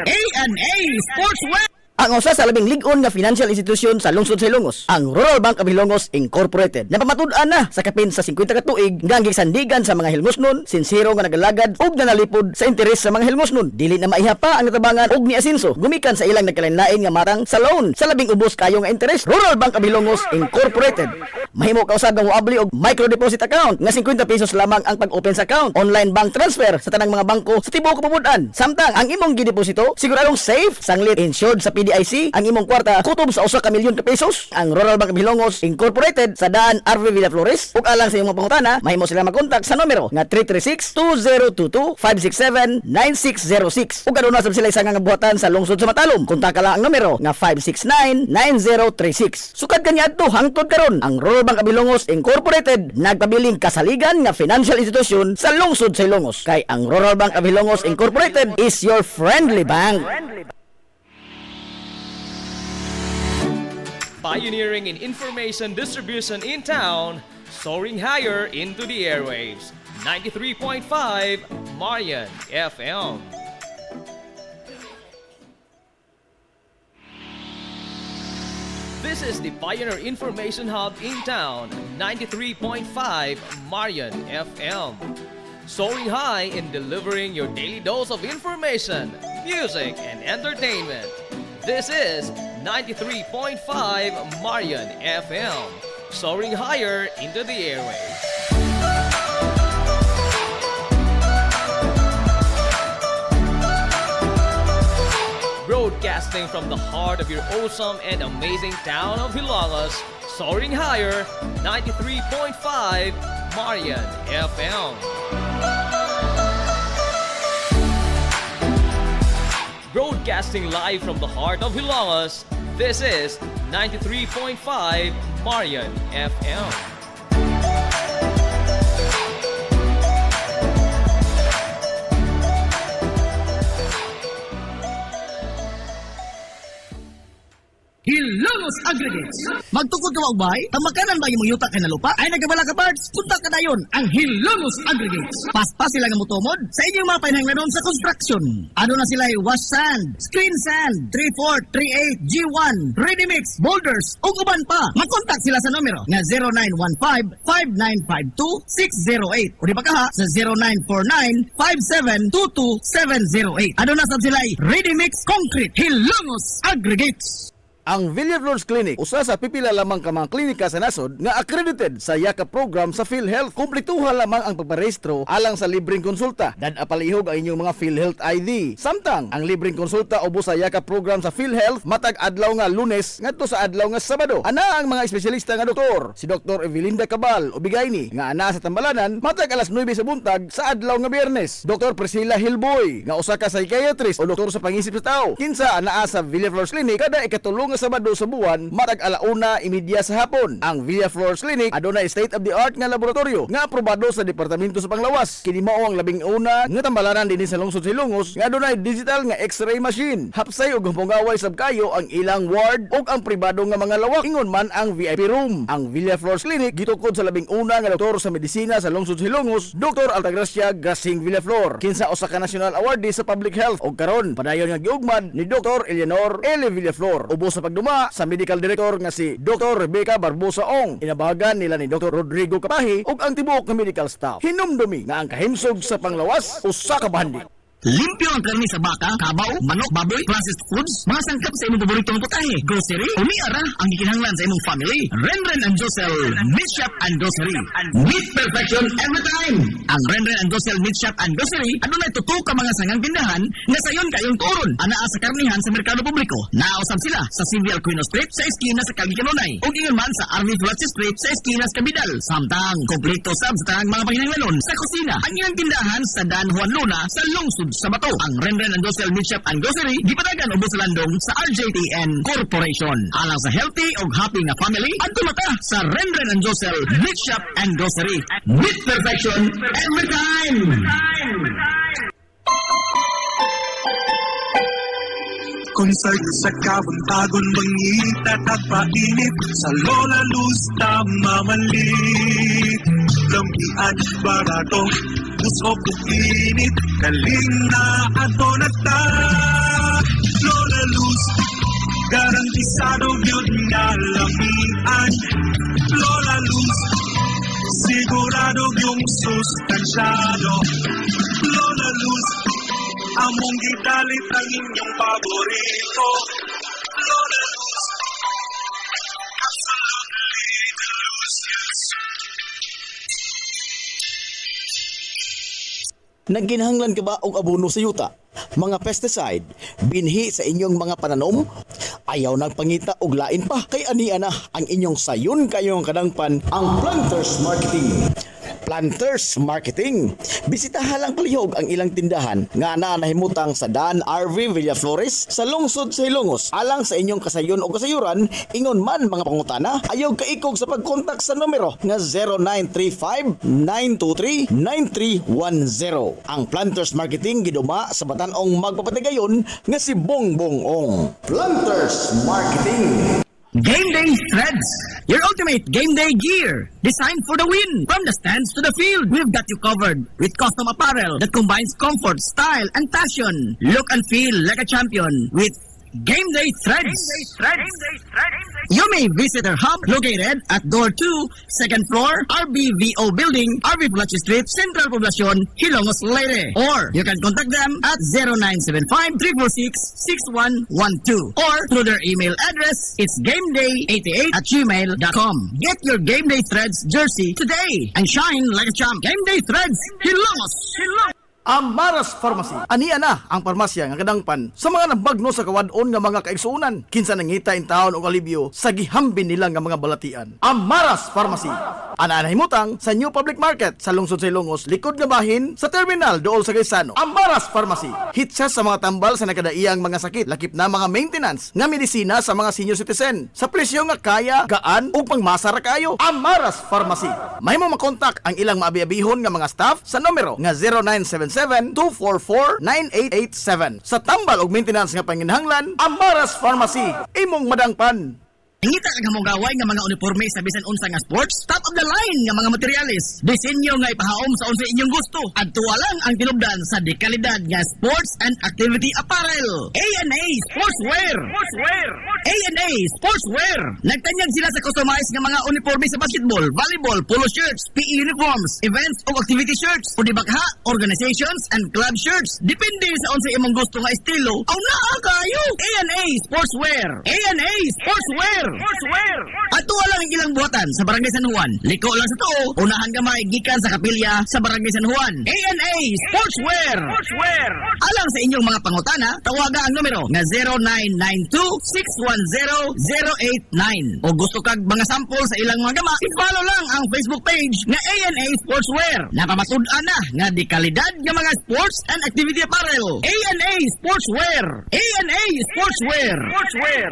A&A Sportswear. Ang usa sa labing lig-on nga financial institution sa lungsod sa Ilongos, ang Rural Bank of Ilongos Incorporated. Napamatud-an na sa kapin sa 50 ka tuig nga gisandigan sa mga hilmosnon, sinsiro nga nagalagad ug nanalipod sa interes sa mga hilmosnon. Dili na maiha pa ang natabangan og ni asenso gumikan sa ilang nagkalain-lain nga matang sa loan sa labing ubos kayo nga interes. Rural Bank of Ilongos Incorporated. Mahimo ka usab nga moabli og micro deposit account nga 50 pesos lamang ang pag-open sa account. Online bank transfer sa tanang mga bangko sa tibuok kapubudan. Samtang ang imong gideposito siguradong safe, sanglit, insured sa PDIC, ang imong kwarta kutob sa 1 ka milyon ka pesos. Ang Rural Bank of Ilongos Incorporated sa Daan RV Villaflores. Ug alang sa imong pangutana, mahimo sila mag-contact sa numero nga 336-2022-567-9606. Ug aduna sab sila isang nga buhatan sa lungsod sa Matalom. Kontak lang ang numero nga 569-9036. Sukad kaniadto hangtod karon ang Rural Bank of Ilongos Incorporated nagpabiling kasaligan nga financial institution sa lungsod sa Ilongos. Kay ang Rural Bank of Ilongos Incorporated is your friendly bank. Pioneering in information distribution in town, soaring higher into the airwaves. 93.5 Marian FM. This is the Pioneer Information Hub in town, 93.5 Marian FM. Soaring high in delivering your daily dose of information, music, and entertainment. This is 93.5 Marian FM, soaring higher into the airwaves. Broadcasting from the heart of your awesome and amazing town of Hilangas, soaring higher, 93.5 Marian FM. Broadcasting live from the heart of Hilangas, This is 93.5 Marian FM. Hilongos Aggregates. Magtukod ka magbay, ang makanan ba yung yuta ka na lupa ay nagabala ka parts, punta ka dayon ang Hilongos Aggregates. Paspas sila nga mutumod sa inyong mga panahanglanon sa construction. Ano na sila ay wash sand, screen sand, 3-4, 3-8, G1, ready mix, boulders, ug uban pa. Mag-contact sila sa numero nga 0915-5952-608 o di ba kaha sa 0949-5722-708. Ano na sab sila ay ready mix concrete Hilongos Aggregates. Ang Villaflores Clinic, usa sa pipila lamang ka mga klinika sa nasod nga accredited sa YAKA program sa PhilHealth. Kumpletuhan lamang ang pagparehistro alang sa libreng konsulta. Dad apalihog ang inyong mga PhilHealth ID. Samtang ang libreng konsulta ubos sa YAKA program sa PhilHealth matag adlaw nga Lunes ngadto sa adlaw nga Sabado. Ana ang mga espesyalista nga doktor, si Dr. Evelinda Cabal Ubigayni nga ana sa Tambalanan matag alas 9 sa buntag sa adlaw nga Biyernes. Dr. Priscilla Hilboy nga usa ka psychiatrist o doktor sa pangisip sa tao. Kinsa anaa sa Villaflores Clinic kada ikatulong nga Sabado sa buwan matag alauna imidya sa hapon. Ang Villaflores Clinic adunay state-of-the-art nga laboratorio nga aprobado sa Departamento sa Panglawas. Kini mao ang labing una nga tambalanan dinhi sa lungsod Silongos nga adunay digital nga X-ray machine. Hapsay ug humpungaway sab kayo ang ilang ward ug ang pribado nga mga lawak. Ingon man ang VIP room. Ang Villaflores Clinic gitukod sa labing una nga doktor sa medisina sa lungsod Silongos, Dr. Altagracia Grasing Villaflor. Kinsa usa ka national awardee sa public health ug karon padayon nga giugmad ni Dr. Eleanor L. Villaflor. Ubos sa pagduma sa medical director nga si Dr. Rebecca Barbosa Ong. Inabahagan nila ni Dr. Rodrigo Kapahi ug ang tibuok nga medical staff. Hinumdumi nga ang kahimsog sa Panglawas usa ka bahandi. Limpyo ang karni sa baka, kabaw, manok, baboy, processed foods, mga sangkap sa imong paboritong putahe, grocery, umiara ang gikinahanglan sa imong family. Renren and Josel Meat Shop and Grocery. Meat perfection every time. Ang Renren and Josel Meat Shop and Grocery adunay tutok ka mga sangang tindahan nga sayon kayong turon. Anaa sa karnihan sa merkado publiko. Nausab sila sa Civil Aquino Street sa eskina sa Calvi Canonay. Ug ingon man sa Army Flatsi Street sa eskina sa Cabidal. Samtang kompleto sab sa tanang mga panginahanglanon sa kusina. Ang ilang tindahan sa Dan Juan Luna sa lungsod sa Bato. Ang Renren and Josel Meat Shop and Grocery gipadagan ubos sa landong sa RJTN Corporation. Alang sa healthy ug happy nga family, adto mata sa Renren and Josel Meat Shop and Grocery. Meat perfection every time. Concert sa kabuntagon mangita tagpainit sa Lola Luz tamamalit lampian barato usok init kaling na ato na ta Lola Luz garantisado yun nga lamian Lola Luz sigurado yung sustansyado Lola Luz among gidalit ang inyong paborito Lola Luz absolutely delicious. Nagkinahanglan ka ba og abono sa yuta? Mga pesticide, binhi sa inyong mga pananom? Ayaw nagpangita og lain pa. Kay ania na ang inyong sayon kayong kadangpan ang Planters Marketing. Planters Marketing. Bisitahan lang palihog ang ilang tindahan nga nahimutang sa Dan RV Villaflores sa lungsod sa Hilongos. Alang sa inyong kasayon o kasayuran, ingon man mga pangutana, ayaw kaikog sa pagkontak sa numero nga 0935-923-9310. Ang Planters Marketing giduma sa batanong magpapatigayon nga si Bongbong Ong. Planters Marketing. Game Day Threads, your ultimate game day gear, designed for the win. From the stands to the field, we've got you covered with custom apparel that combines comfort, style, and passion. Look and feel like a champion with Game Day Threads. You may visit our hub located at Door 2, second floor, RBVO Building, RV Flatsi Street, Central Poblacion, Hilongos, Leyte. Or you can contact them at 0975-346-6112 or through their email address, it's gameday88@gmail.com. Get your Game Day Threads jersey today and shine like a champ. Game Day Threads, Hilongos. Amaras Pharmacy. Aniya na ang parmasya nga kadangpan sa mga nabagno sa kawadon nga mga kaigsuunan. Kinsa nangita in taon og alibyo sa gihambin nila nga mga balatian. Amaras Pharmacy. Ana himutang sa New Public Market sa lungsod sa Ilongos, likod nga bahin sa terminal dool sa Gaisano. Amaras Pharmacy. Hitsa sa mga tambal sa nakadaiyang mga sakit, lakip na mga maintenance nga medisina sa mga senior citizen. Sa presyo nga kaya, gaan ug pangmasara kayo. Amaras Pharmacy. May mo makontak ang ilang maabi-abihon nga mga staff sa numero nga 0977-244-9887. Sa tambal og maintenance nga panginhanglan, Amaras Pharmacy. Imong madangpan. Ngita ka mong gaway nga mga uniforme sa bisan unsa nga sports, top of the line nga mga materyales. Disenyo nga ipahaom sa unsa inyong gusto. Adtuwa lang ang tinubdan sa dekalidad nga sports and activity apparel. A&A Sportswear. A&A Sportswear. Nagtanyag sila sa customized nga mga uniforme sa basketball, volleyball, polo shirts, PE uniforms, events o activity shirts, o dibakha, organizations and club shirts. Depende sa unsa imong gusto nga estilo. Aw naa kayo. A&A Sportswear. A&A Sportswear. Ato lang ang ilang buhatan sa Barangay San Juan. Liko lang sa tuo, unahan gamay gikan sa kapilya sa Barangay San Juan. A&A Sportswear. Alang sa inyong mga pangutana, tawaga ang numero nga 0992-610-089. O gusto kag mga sample sa ilang mga gama, i-follow lang ang Facebook page nga A&A Sportswear. Napamasud-an na nga di kalidad nga mga sports and activity apparel. A&A Sportswear. A&A Sportswear.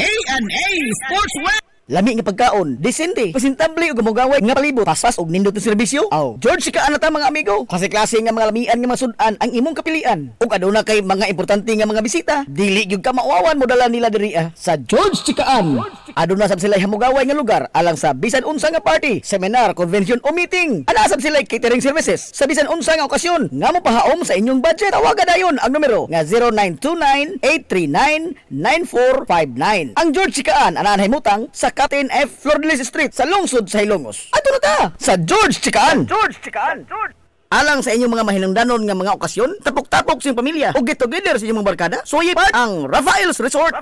A&A Sportswear. Lami nga pagkaon, disente, presentable ug gamugaway nga palibot, paspas ug nindot nga serbisyo. Aw, George ka ana ta mga amigo. Klase-klase nga mga lamian nga masud-an ang imong kapilian. Ug aduna kay mga importante nga mga bisita, dili gyud ka mauwawan mo dala nila diri sa George Chikaan. Aduna sab sila hamugaway nga lugar alang sa bisan unsa nga party, seminar, convention o meeting. Ana sab sila catering services sa bisan unsa nga okasyon nga mopahaom sa inyong budget. Tawagan dayon ang numero nga 0929-839-9459. Ang George Chikaan ana himutang sa Captain F. Flordelis Street sa lungsod sa Ilongos. Ato na ta sa George Chikaan. Alang sa inyong mga mahinungdanon nga mga okasyon, tapok-tapok sa inyong pamilya o get together sa inyong mga barkada, suyi part ang Rafael's Resort.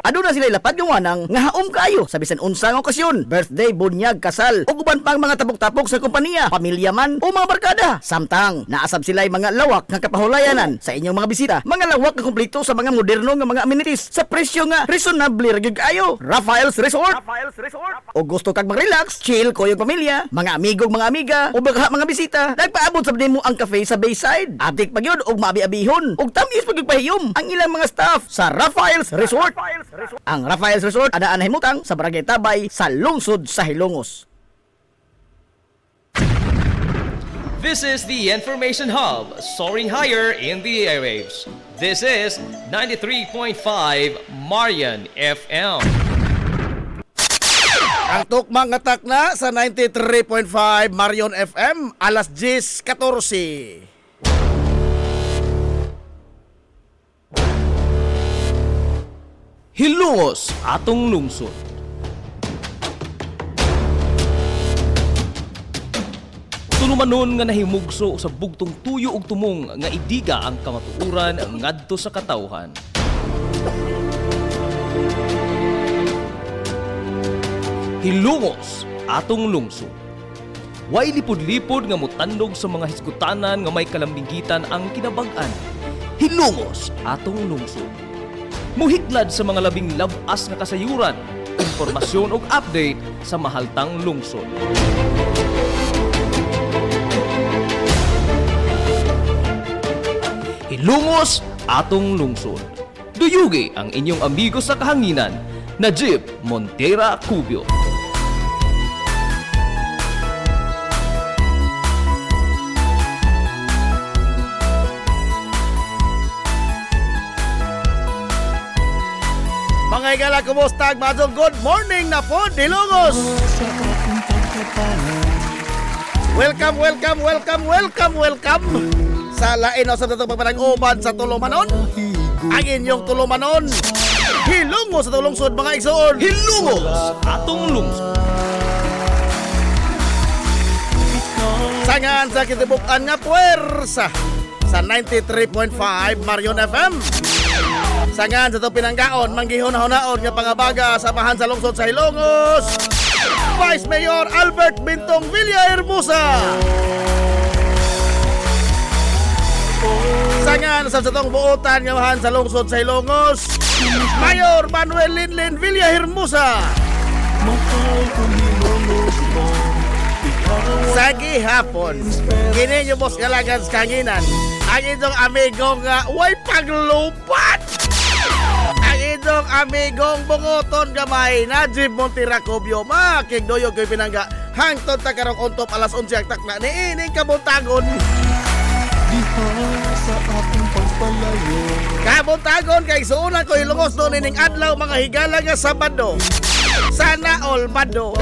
Aduna sila ilapad yung wanang nga haom kayo sa bisan unsa nga okasyon, birthday, bunyag, kasal, o guban pang mga tapok-tapok sa kompanya, pamilya man o mga barkada. Samtang naasab sila mga lawak nga kapahulayanan sa inyong mga bisita, mga lawak nga kumpleto sa mga moderno nga mga amenities sa presyo nga reasonable ra gyud kayo. Rafael's Resort. O gusto kag mag-relax, chill ko yung pamilya, mga amigo, mga amiga, o baka mga bisita, nagpaabot sa mo ang cafe sa Bayside. Atik pa yun, og maabi-abihon, og tamis pagpahiyom ang ilang mga staff sa Rafael's Resort. Ang Rafael's Resort, adaan himutang sa Barangay Tabay sa lungsod sa Hilongos. This is the Information Hub, soaring higher in the airwaves. This is 93.5 Marian FM. Ang tukmang atak na sa 93.5 Marion FM, alas 10:14. Hilongos atong lungsod. Tulumanon nga nahimugso sa bugtong tuyo ug tumong nga idiga ang kamatuuran ngadto sa katawhan. Hilongos atong lungsod. Way lipod-lipod nga mutandog sa mga hisgutanan nga may kalambigitan ang kinabag-an. Hilongos atong lungsod. Muhiklad sa mga labing labas nga kasayuran, impormasyon ug update sa mahaltang lungsod. Hilongos atong lungsod. Duyugi ang inyong amigo sa kahanginan, Najib Montera Cubio. Mga igala, kumusta? Madong good morning na po, Hilongos! Welcome sa lain o sa datong pagpanag-uban sa Tulumanon. Ang inyong Tulumanon, Hilongos sa tulungsod mga igsoon. Hilongos atong lungsod. Sangan sa kitibukan nga puwersa sa 93.5 Marion FM. Sangan sa itong pinanggaon, manggihon-hunaon nga pangabaga sa bahan sa lungsod sa Hilongos, Vice Mayor Albert Bintong Villahermosa. Gibutangan sa satong buotan nga mahan sa lungsod sa Ilongos, Mayor Manuel Linlin Villahermosa. Sa gihapon, kini nyo boss kalagan sa kanginan, ang inyong amigong way paglupat. Ang inyong amigong bungoton gamay, Najib Montiracobio, makigdoyo ko'y pinangga, hangtod ta karong untop alas 11 ang takna, ni ining kabuntagon. Kabuntagon kay suunan ko ilungos doon ining adlaw mga higala nga Sabado. Sana all bado.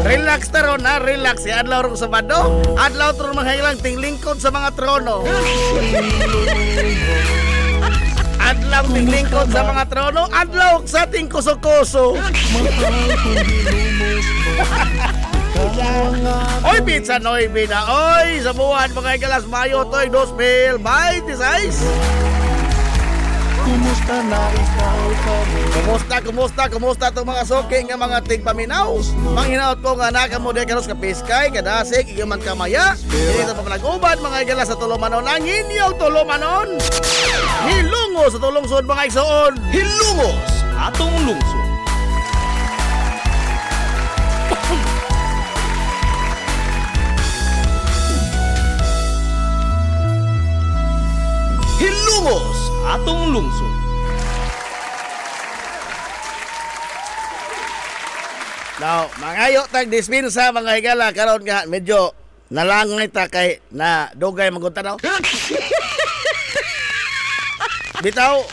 Relax taron na, relax. Si adlaw rong Sabado. Adlaw taron mga hilang tinglingkod sa mga trono. Adlaw tinglingkod sa mga trono. Adlaw sa ting kuso-kuso. Oy pizza noy bina. Oy sa buwan mga galas Mayo toy 2026. Kumusta itong mga soke nga mga tigpaminaw? Manghinaot ko nga naka mo de karos ka piskay, kadasig, igaman kamaya. Dito pa nag-ubad mga igala sa Tulumanon. Ang inyong Tulumanon! Hilungos sa tulungsod mga igsoon! Hilungos atong lungsod. Hilungos atong lungsod. Now, mangayo tag dispensa mga higala karon nga medyo nalangay ta kay na dugay magunta daw. Bitaw,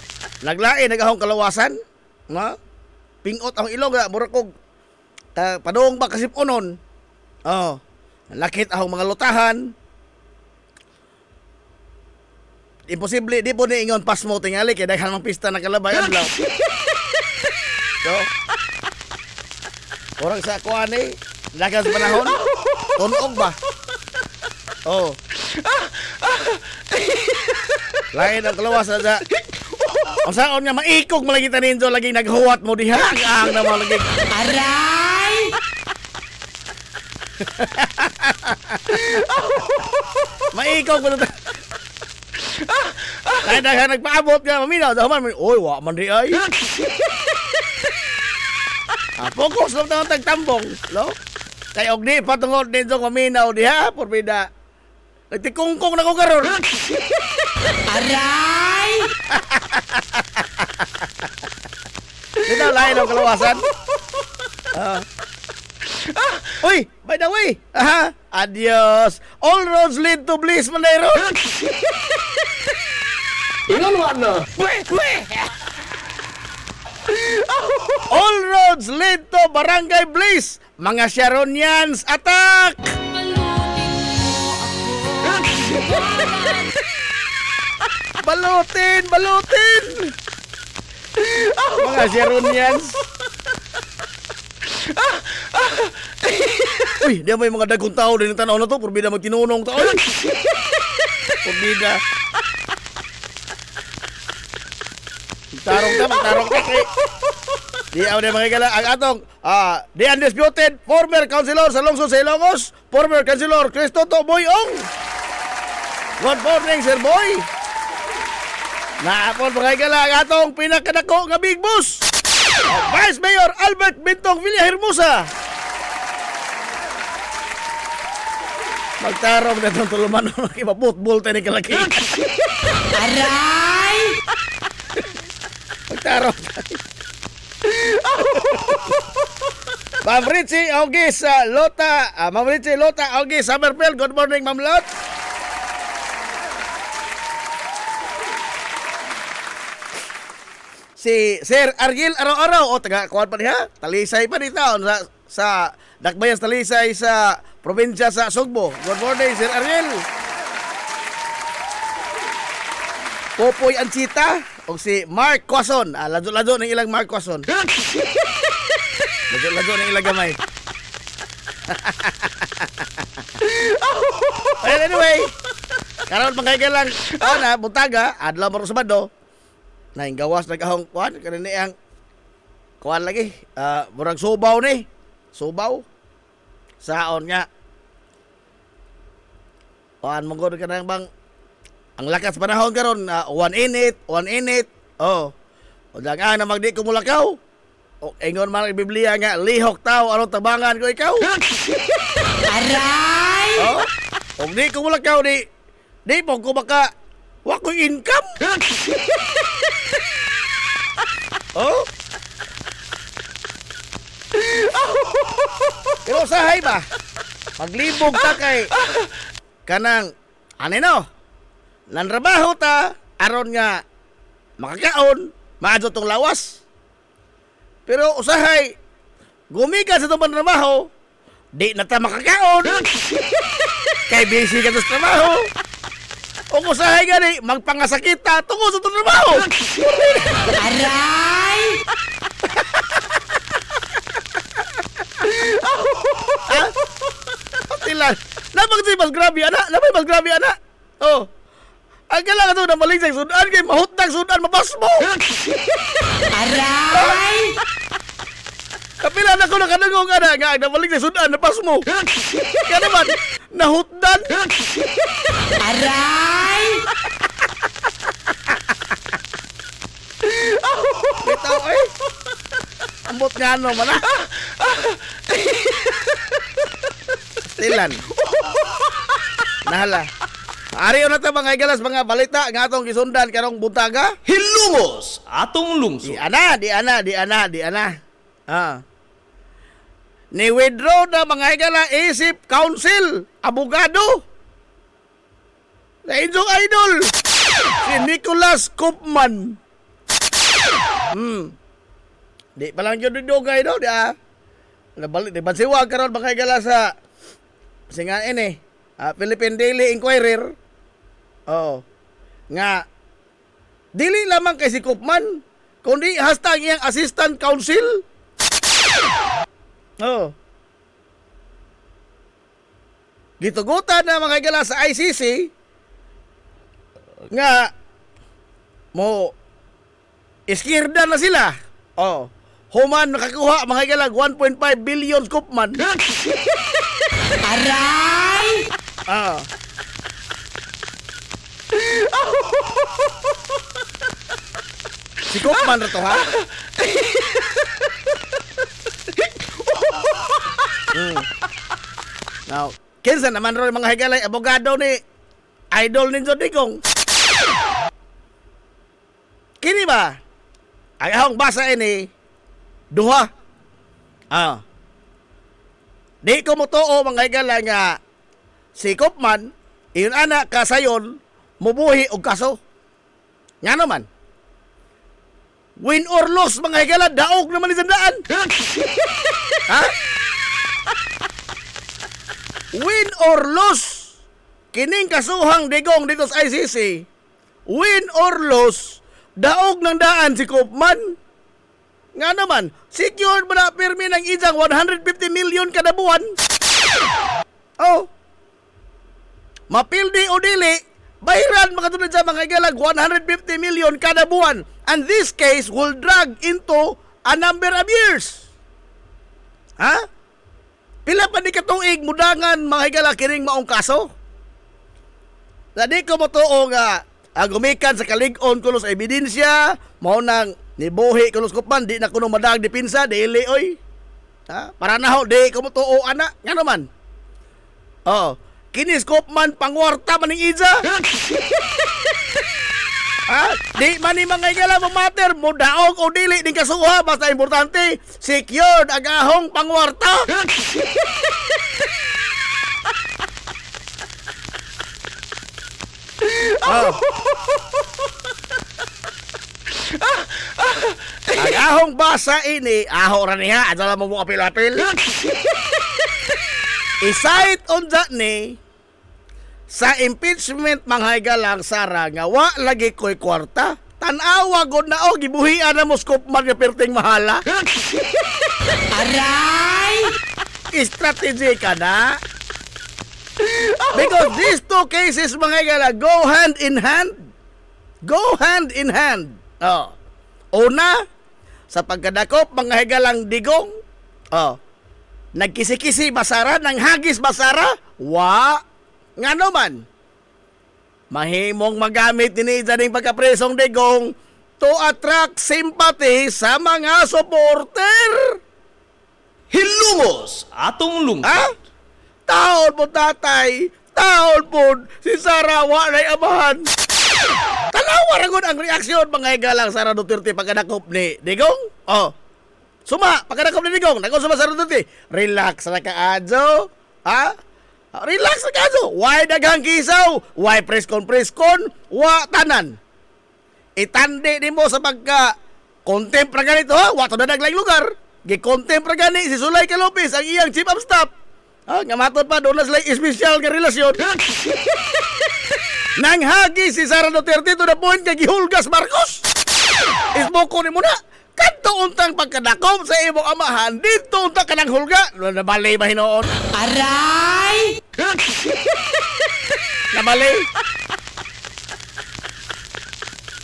naglain nagahong kalawasan, nga pingot ang ilong nga mura kog padung ba kasipunon. Oh, lakit ahong mga lutahan. Imposible di po ni ingon pasmo tingali kay daghan mang pista na kalabay adlaw. So, orang sa kuan eh, dagan sa panahon, tunog ba? Oh. Lain ang kalawas na ang saon nga maikog malagita ninyo lagi naghuwat mo diha ang na malagi. Aray! Maikog mo na. Lain dagan nagpaabot nga maminaw daman oy wa man di ay. Focus lang tayo tagtambong, no? Kay og di patungod din sa maminaw diha, porbida. Nagtikungkong na ko karon. Aray! Dito lain ang kalawasan. Uy, by the way, adios. All roads lead to bliss, Manero. All roads lead to Barangay Bliss. Mga Sharonians, attack! Balutin! Balutin! Mga Sharonians. Uy, di may mga dagong tao din ang tanaw na to. Purbida magtinunong tao. Purbida. Magtarong ka kay. Di ako na mga gala. Ang atong, the undisputed former councilor sa lungsod sa Ilongos, former councilor Cristoto Boyong. Good morning, Sir Boy. Naapon mga gala ang atong pinakadako nga big boss, Vice Mayor Albert Bintong Villahermosa. Magtarong na itong Tulumanon. Ibabutbol tayo ni kalaki. Aray! Magtarong tayo. Ma'am Richie Augis Lota, Ma'am Richie Lota Augis Summerfield. Good morning, Ma'am Lot. Si Sir Argil araw-araw taga kuan pa niya, talisay pa ni taon sa Dakbayas Talisay sa probinsya sa Sugbo. Good morning, Sir Argil. Popoy Anchita o si Mark Quason. Lajo-lajo ng ilang Mark Quason. Lajo-lajo ng ilang gamay. Well, anyway, karon magkaigalang buntaga, adlaw maro Sabado. Naing gawas nagahong kuan kanini ang kuan lagi. Murag subaw ni. Subaw. Saon nga. Kuan mo gud ka nang bang ang lakas panahon karon one init. Oh. O daga na magdi ko mulakaw. O ingon man ang Biblia nga lihok tao anong tabangan ko ikaw. Aray! Oh. O di ko mulakaw di po ko baka wa ko income. Oh. Pero usahay ba? Maglibog ta kay kanang anino. Nanrabaho ta aron nga makakaon, maadto tong lawas. Pero usahay gumikan sa tong trabaho, di na ta makakaon. Kay busy ka sa trabaho. O usahay gani magpangasakit ta tungod sa tong trabaho. Aray! Patilan. Napag si mas grabe ana, napay mas grabe ana. Oh. Ang kailangan ito na maligsay sudan kay mahutang sudan mabas mo. Aray! Kapila na ko na kanagong ana nga na maligsay sudan mabas mo. Kaya naman nahutdan. Aray! Bitaw eh. Ambot nga ano man ah. Stilan. Nahala. Ari na ta mga igalas mga balita nga atong gisundan karong buntaga. Hilungos atong lungsod. Di ana. Ah. Ni withdraw na mga higala isip council, abogado. Sa inyong idol, si Nicholas Koopman. Di pa lang yun dugay no, di ah. Nabalik, di bansiwag karon mga higala sa singa ini, Philippine Daily Inquirer. Oo. Nga, dili lamang kay si Koopman, kundi hasta ang iyang assistant counsel. Oh. Gitugutan na mga higala sa ICC nga mo iskirda na sila. Oh. Human nakakuha mga higala 1.5 billion Koopman. Aray! Ah. Si Koopman na to ha? Now, kinsa naman ron mga higalay abogado ni idol ninyo digong. Kini ba? Ang akong basa ini duha. Ah. Di ko mo tuo mga higalay nga si Koopman iyon anak kasayon mubuhi og kaso. Nga naman. Win or loss mga higala daog naman ni sandaan. Ha? Win or loss kining kasuhang digong dito sa ICC. Win or loss daog ng daan si Koopman. Nga naman, secured mo na pirmi ng ijang 150 million kada buwan. Oh. Mapildi o dili, bahiran mga tulad sa mga igalag 150 million kada buwan. And this case will drag into a number of years. Ha? Pila pa di katuig mudangan mga higala kining maong kaso? Na di ko matuo nga gumikan sa kalig-on kuno sa ebidensya, mao nang nibuhi kuno sa Koopman, di na kuno madag dipinsa, dili oy. Ha? Para na ho, di ko matuo ana, nga naman. Oh, kini Koopman pangwarta maning ija. Ha? Di man ni mga igala mo matter mo daog o dili ning kasuha basta importante secured ang ahong pangwarta. Oh. Ang ahong basa ini aho ra niya adala mo mo apil-apil. Isite on that ni sa impeachment mga higalang Sara nga wa lagi ko'y kwarta. Tanawa gud na gibuhian na mo Koopman nga perting mahala. Aray! Strategy ka na. Because these two cases mga higala go hand in hand. Go hand in hand. Oh. Una, sa pagkadakop mga higalang digong. Oh. Nagkisi-kisi basara, nang hagis basara. Wa. Nga naman. mahimong magamit ni dyaning pagkapresong digong to attract sympathy sa mga supporter. Hilungos atong lungsod. Ha? Taon po tatay, taon po si Sara wa na'y amahan. Tanawa ragon ang reaksyon mga higalang Sara Duterte pagkadakop ni Digong. Oh. Suma, pagkadakop ni Digong, nako suma Sara Duterte. Relax na ka adjo. Ha? Relax na ka adjo. Why daghang kisaw? Why press con? Wa tanan. Itandi nimo sa pagka contempt ra ganito ha. Wa to na naglaing lugar. Gi-contempt ra gani si Sulay Lopez ang iyang chief of staff. Ah, nga matod pa doon na sila espesyal nga relasyon. Nang hagi si Sara Duterte to the point nga gihulgas Marcos. Isboko ni mo na. Kadto untang pagkadakom sa imong amahan, dito unta ka nang hulga. Nabalay ba hinoon? Aray! Nabalay?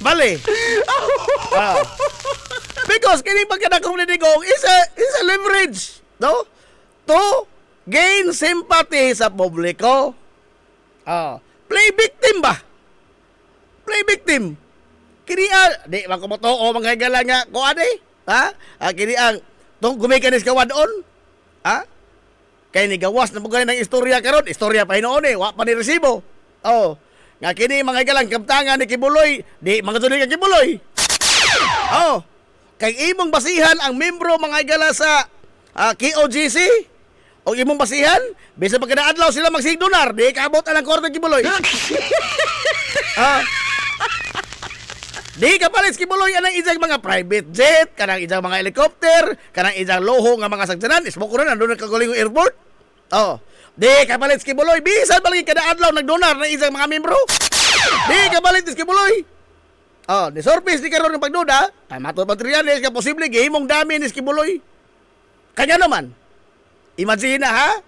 Bali. Ah. Because kini pagkadakom ni Digong is a leverage, no? To gain sympathy sa publiko. Play victim ba? Play victim. Kini di makumoto o mga higala nga ko ade. Ha? Kini ang tong gumikanis ka wadon. Ha? Kay ni gawas na pugay ng istorya karon, istorya pa hinoon wa pa ni resibo. Oh. Nga kini mga higala kamtangan ni Kibuloy, di mga tunay ka Kibuloy. Oh. Kay imong basihan ang membro mga higala sa KOGC. O imong basihan, bisa pagkadaadlaw sila magsigdonar, di kaabot ang korte Kibuloy. Di kapalit Kibuloy anang ijang mga private jet, kanang ijang mga helicopter, kanang ijang loho nga mga sagdanan, ismo ko na nandun nagkagulingong airport. Oh, di kapalit Kibuloy, bisan balagi kadaadlaw nagdonar na ijang mga membro. Di kapalit Kibuloy. Oh, ni surface di karon ng pagduda, ay matod materiales ka posible gihimong dami ni Kibuloy. Kanya naman. Imagine na ha,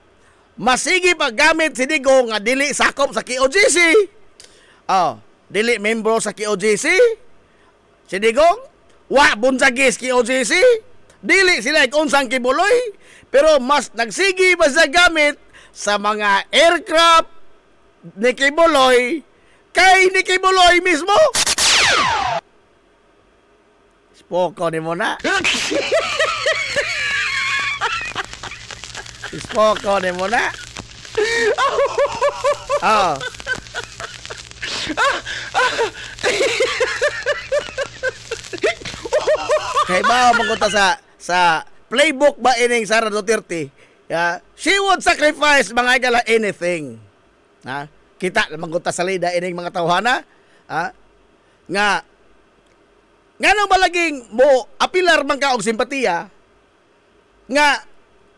masigi paggamit si Digong nga dili sakop sa KOGC. Dili membro sa KOGC. Si Digong, wa bunsagis KOGC. Dili sila unsang Kibuloy, pero mas nagsigi ba sa gamit sa mga aircraft ni Kibuloy kay ni Kibuloy mismo. Spoko ni mo na. Spoko ni mo na. Kay ba manggunta sa playbook ba ining Sara Duterte? She would sacrifice mga igala anything. Ha? Kita manggunta sa lida ining mga tawhana. Nga nang balaging mo apilar man ka og simpatiya nga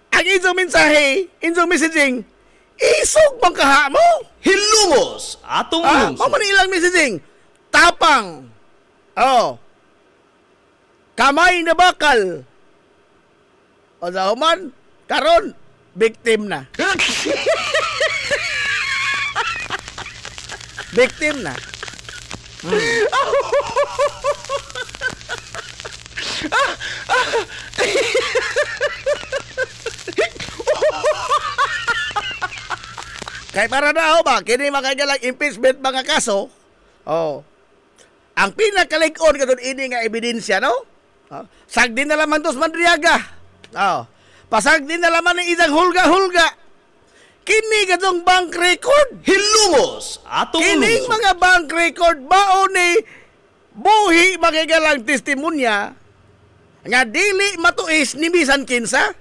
ang inyong mensahe, inyong messaging, isog bang kaha mo? Hilungos atong lungsod. Maman ilang messaging, tapang, kamay na bakal, o sa human, karon, victim na. Victim na. Kay para na ba, kini makagalang impeachment mga kaso, ang pinakalig-on kadun ini nga ebidensya, no? Sagdi na laman tos Mandriaga. Pasagdi na laman ng isang hulga-hulga. Kini kadong bank record. Hilungos atong Kining lungsod. mga bank record baon ni buhi magagalang testimonya nga dili matuis ni bisan kinsa.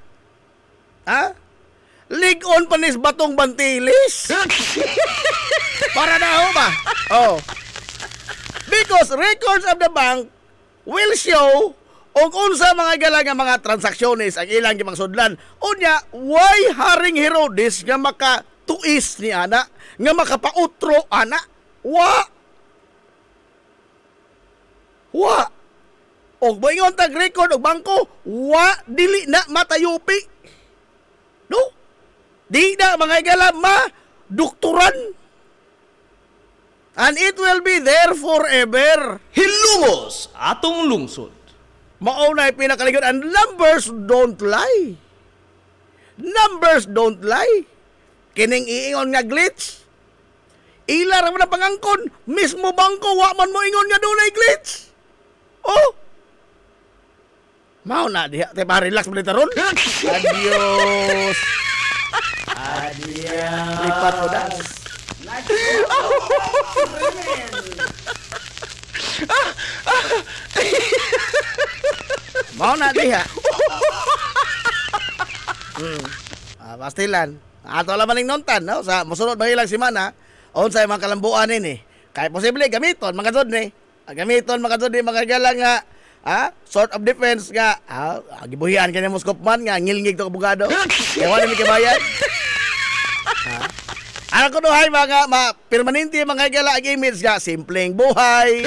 Ligon panis batong bantilis. Para na ba? Because records of the bank will show og unsa mga galang mga transaksyones ang ilang gimang sudlan. Unya, why Haring Herodes nga makatuis ni ana, nga makapautro ana? Wa. Og bayon tag record og bangko, wa dili na matayupi. No? Di na mga igalam doktoran. And it will be there forever. Hilungos atong lungsod. Maunay pinakaligon, and numbers don't lie. Numbers don't lie. Kining iingon nga glitch. Ila ra man ang pangangkon, mismo bangko wa man mo ingon nga dunay glitch. Oh. Mao na diha, te pa relax mo dito ron. Adios. Adios. Lipat mo das. Mao na diha. Pastilan. Ato lang maning nontan, no? Sa mosunod ba ilang semana, unsay mga kalambuan ini. Kaya posible gamiton mga jud ni. Gamiton mga jud ni mga gala nga sort of defense nga gibuhian kanya mo skopman nga ngilngig to abogado. Kaya wala mi kabayan. Ano ko duhay mga permanente mga gala image nga simpleng buhay.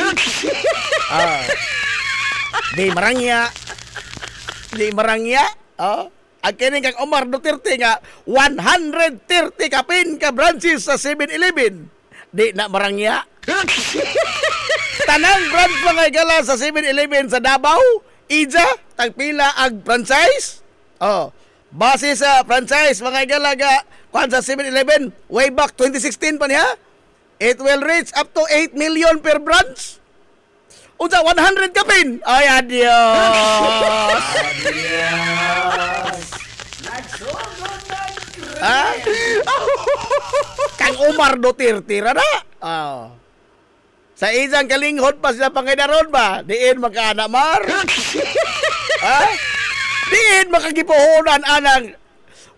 Di marangya. Ang kining kang Omar Duterte nga 130 kapin ka branches sa 7-Eleven. Di na marangya. Tanang branch mga gala sa 7-Eleven sa Davao, Ija, tagpila ag franchise. Base sa franchise mga gala ga kuan sa 7-Eleven way back 2016 pa niya. It will reach up to 8 million per branch. Unsa 100 kapin. Ay adios. Kang Omar Duterte ra na. Sa isang kalinghod pa sila pangidaron ba? Diin magkaanak mar. Diin makagipuhunan anang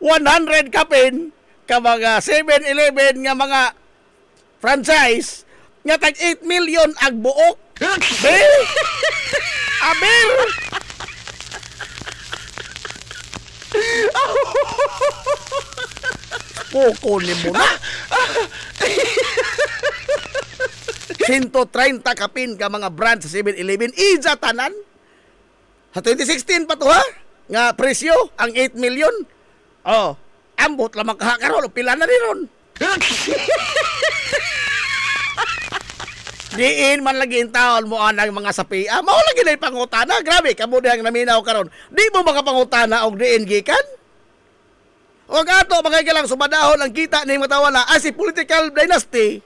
100 kapin ka mga 7-Eleven nga mga franchise nga tag 8 million ag buok. Ber! Aber! Poko ni mo na. 130 kapin ka mga brand sa 7-Eleven. Ija tanan. Sa 2016 pa to ha? Nga presyo ang 8 million. Ambot lamang kahakaron. Pila na rin ron. Diin man lagi in taon mo anang mga sapia. Mao lagi na pangutana. Grabe, kamo dihang naminaw karon. Di mo makapangutana og diin gikan? Huwag ato, mga lang sumadahon ang kita ni matawala as a political dynasty.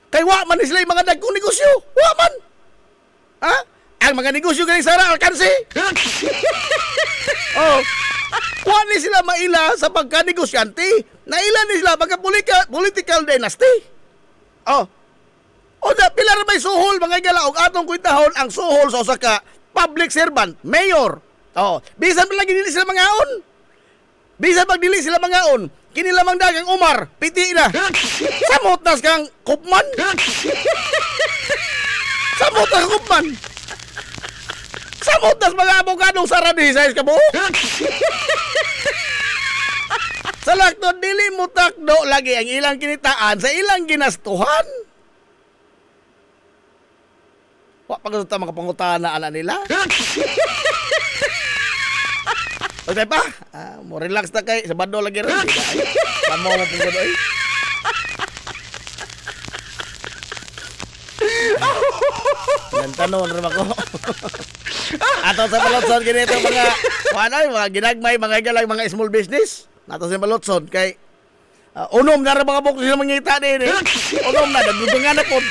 Kay wa man sila yung mga dagkong negosyo. Wa man. Ang mga negosyo galing sara, alkansi. Wa ni sila maila sa pagka-negosyante. Naila ni sila pagka-political dynasty. O da, pila ra may suhol, mga gala, og atong kwintahon ang suhol sa usa ka public servant, mayor. Bisan pa lagi nila sila mangaon. Bisan pag dili sila mangaon, kini lamang dagang Omar, piti na. Samot nas kang kupman. Samot nas kupman. Samot nas mga abogadong saradi sa iskabuok. Sa lakto, dili mo takdo lagi ang ilang kinitaan sa ilang ginastuhan. Wa pagkatuta makapangutana ana nila. Okay pa? Mo relax na kay sabado lagi ron. Kamo mo pugod oy. Lantanon ra ko. Ato sa Balotson ganito mga ginagmay mga galang mga small business. Ato sa Balotson kay unom na ra mga bukos sila mangita din eh. Unom na dagdugangan na pod.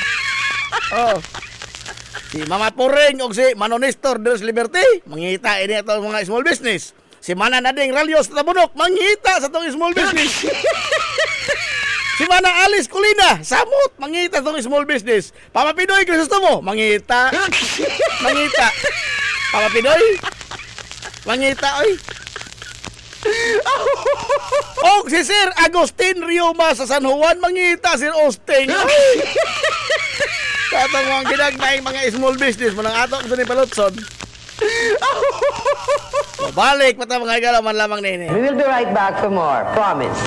Si Mama Puring o si Manonestor de los Liberty, mangita ini ato mga small business. Si Mana Nading Ralios Tabunok, mangita sa itong small business. Si Mana Alice Colina, samot, mangita sa itong small business. Papa Pinoy Crisostomo, mangita. Mangita. Papa Pinoy, mangita, oy. O si Sir Agustin Rioma sa San Juan, mangita, Sir Osting. Katong mga ginagmay mga small business mo nang ato sa ni Balotson. Balik pa ta mga galaman lamang nini. We will be right back for more. Promise.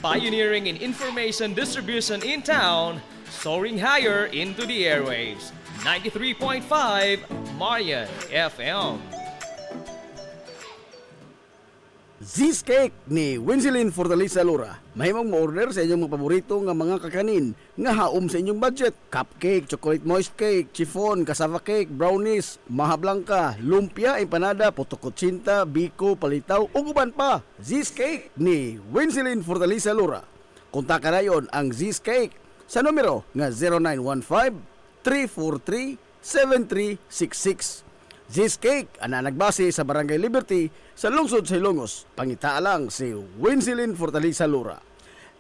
Pioneering in information distribution in town, soaring higher into the airwaves. 93.5 Marian FM. Cheesecake ni Winsilin Fortaleza Lura. Mahimong mo-order sa inyong mga paborito nga mga kakanin nga haom sa inyong budget. Cupcake, chocolate moist cake, chiffon, cassava cake, brownies, maha blanca, lumpia, empanada, potokotsinta, biko, palitaw, ug uban pa. Cheesecake ni Winsilin Fortaleza Lura. Kontakan na yon ang Cheesecake sa numero nga 0915-343-7366. Cheesecake ana nagbase sa Barangay Liberty sa lungsod sa Ilongos. Pangitaa lang si Winsilin Fortaleza Lura.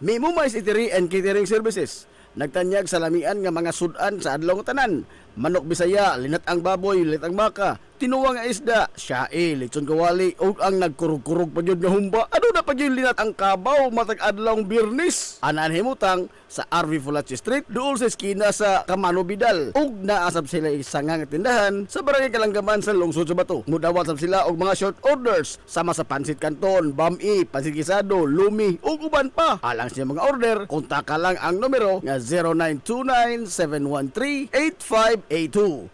May Mumais Eatery and Catering Services. Nagtanyag sa lamian nga mga sudan sa adlaw nga tanan. Manok Bisaya, linat ang baboy, linat ang baka, tinuwang nga isda, siyae, lechon kawali, o ang nagkurug-kurug pa yun nga humba. Ano na pa yun linat ang kabaw, matag adlawng birnis? Anan himutang sa RV Fulache Street, doon sa eskina sa Camano Vidal. Ug naasab sila isang nga tindahan sa Barangay Kalanggaman sa lungsod sa Bato. Mudawat sab sila og mga short orders sama sa pansit canton, bami, pansit gisado, lumi, ug uban pa. Alang siya mga order, kontaka lang ang numero nga 0929-713-8582.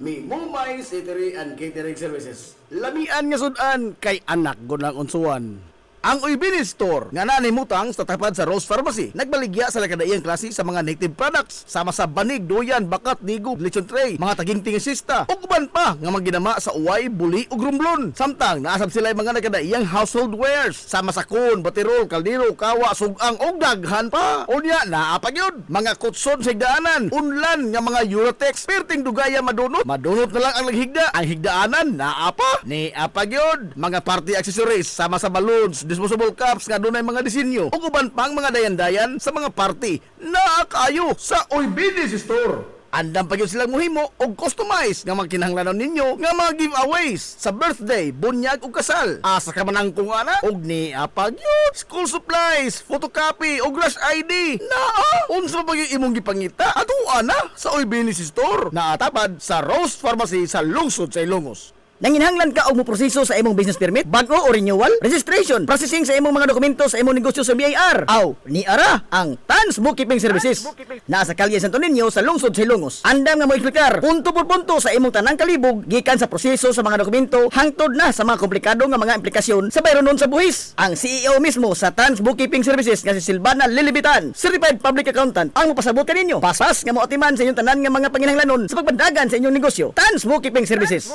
Mi Mumais Eatery and Catering Services. Lamian nga sudan kay anak gunang unsuan. Ang Uybini Store nga nanimutang sa tapat sa Rose Pharmacy nagbaligya sa lakadaiyang klase sa mga native products sama sa banig, duyan, bakat, nigo, lechon tray, mga taging sista ug uban pa nga maginama sa uway, buli ug rumblon. Samtang naasab sila mga nakadaiyang household wares sama sa kun, batirol, kaldero, kawa, sugang ug daghan pa. Unya naa pa gyud mga kutson sa higdaanan, unlan nga mga Eurotex perting dugaya madunot. Madunot na lang ang naghigda. Ang higdaanan naa pa. Ni apa gyud mga party accessories sama sa balloons, disposable cups nga dunay mga disenyo ug uban pang mga dayan-dayan sa mga party naa kayo sa Uybini Store. Andam pa gyud silang mohimo og customize nga magkinahanglanon ninyo nga mga giveaways sa birthday, bunyag ug kasal. Asa ka man ang kung ana og ni apa gyud school supplies, photocopy ug rush ID. Naa unsa pa gyud imong gipangita? Ato ana sa Uybini Store. Naatapad sa Rose Pharmacy sa lungsod sa Ilongos. Nanginhanglan ka og mo proseso sa imong business permit, bago o renewal, registration, processing sa imong mga dokumento sa imong negosyo sa BIR. Aw, ni ara ang Tans Bookkeeping Services. Naa sa Kalye Santo Niño sa lungsod sa Ilongos. Andam nga mo eksplikar punto por punto sa imong tanang kalibog gikan sa proseso sa mga dokumento hangtod na sa mga komplikado nga mga implikasyon sa bayronon sa buhis. Ang CEO mismo sa Tans Bookkeeping Services nga si Silvana Lilibitan, Certified Public Accountant, ang mapasabot kaninyo. Pasas nga moatiman sa inyong tanan nga mga panginahanglanon sa pagbandagan sa inyong negosyo. Tans Bookkeeping Services.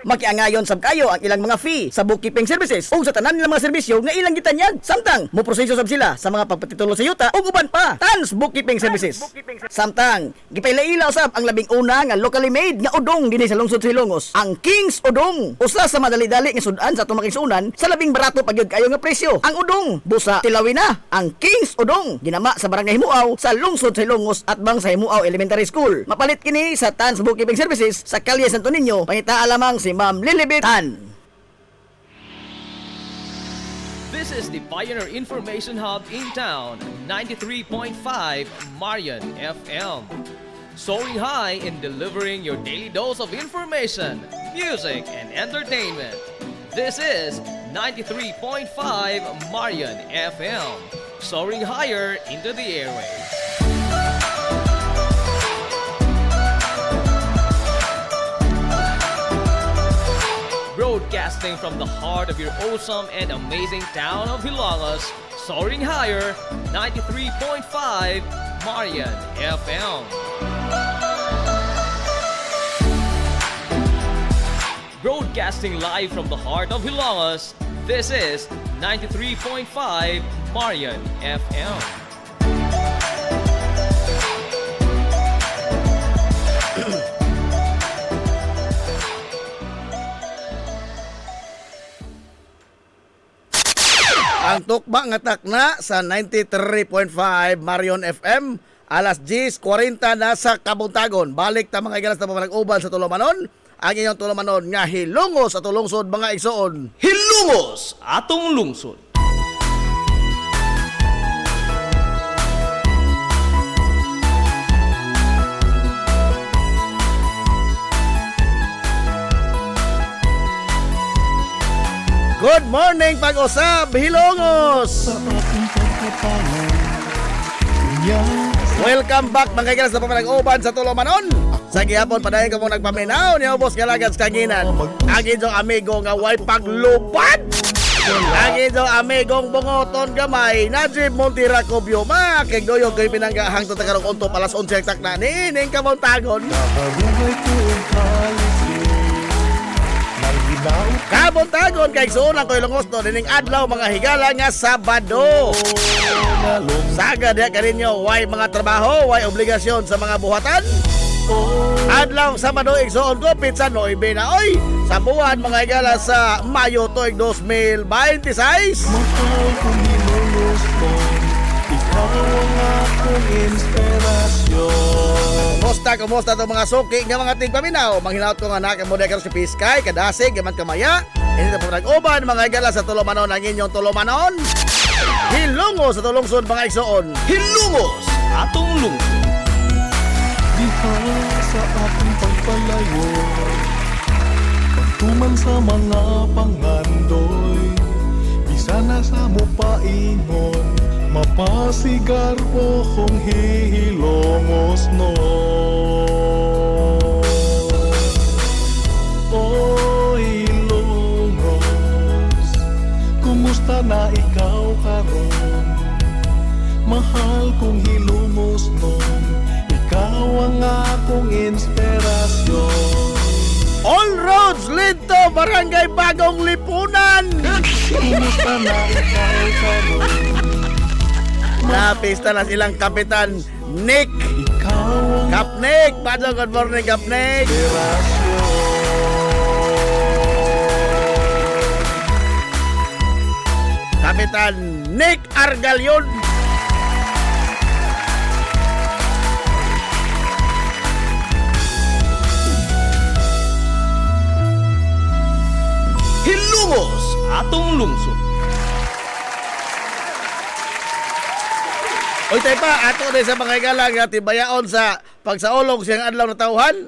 Makiangayon sab kayo ang ilang mga fee sa bookkeeping services o sa tanan nilang mga serbisyo nga ilang gitanyag. Samtang mo proseso sab sila sa mga pagpatitulo sa yuta ug uban pa. Tans Bookkeeping Services. Samtang gipailaila usab ang labing una nga locally made nga udong dinhi sa lungsod sa Ilongos, ang King's Udong. Usa sa madali-dali nga sudan sa atong makisunan sa labing barato pagyud kayo nga presyo. Ang udong busa Tilawina, ang King's Udong ginama sa Barangay Himuaw sa lungsod sa Ilongos at bang sa Himuaw Elementary School. Mapalit kini sa Tans Bookkeeping Services sa Kalye Santo Niño. Pangitaa lamang si Ma'am Lilibitan. This is the Pioneer Information Hub in town, 93.5 Marian FM. Soaring high in delivering your daily dose of information, music, and entertainment. This is 93.5 Marian FM. Soaring higher into the airwaves. Broadcasting from the heart of your awesome and amazing town of Hilangas, soaring higher, 93.5 Marian FM. Broadcasting live from the heart of Hilangas, this is 93.5 Marian FM. Ang tukba nga takna sa 93.5 Marion FM, alas 10:40 na sa Kabuntagon. Balik ta mga igalas na pamalag-uban sa Tulumanon. Ang inyong Tulumanon nga hilungos at tulungsod mga igsoon. Hilungos atong lungsod. Good morning, pag-usab, Hilongos! Welcome back mga kaigas na pamalag-uban sa Tulumanon. Sa gihapon padayon ko mong nagpaminaw ni Ubos Galagat Kanginan. Ang inyong amigo nga way paglubad. Ang inyong amigong bungoton gamay, Najib Montiracobio, makigdoyog kay pinanggahang tatarong unto palas 11 tak na nining kabontagon. Kabontagon kay suunang ko'y lungos no dining adlaw mga higala nga Sabado. Sagad ya kaninyo, way mga trabaho, way obligasyon sa mga buhatan. Adlaw Sabado igsoon ko pizza 9 na oy. Sa buwan mga higala sa Mayo tuig 2026. Kumusta to mga suki nga mga tigpaminaw. Manghinaot ko nga na kay Modekar si Piskay, kadasig, gaman kamaya. Hindi na po nag-uban mga higala sa Tulumanon ang inyong Tulumanon. Hilungo sa tulungsod mga igsoon. Hilungos atong lungsod. Diha sa ating pagpalayo, pagtuman sa mga pangandoy, bisa na sa mupaingon, mapasigar po kong hihilongos no. Oy Ilongos, kumusta na ikaw karon? Mahal kong hilumos nun, ikaw ang akong inspirasyon. All roads lead to Barangay Bagong Lipunan. Kumusta na ikaw karon? Napista na silang Kapitan Nick. Ikaw ang Kapnik, Padong, good morning Kapnik. inspirasyon. Kapitan Nick Argalion. Hilungos atong lungsod. Oy tay pa, ato din sa mga higala nga tibayaon sa pagsaulog siyang adlaw na tauhan.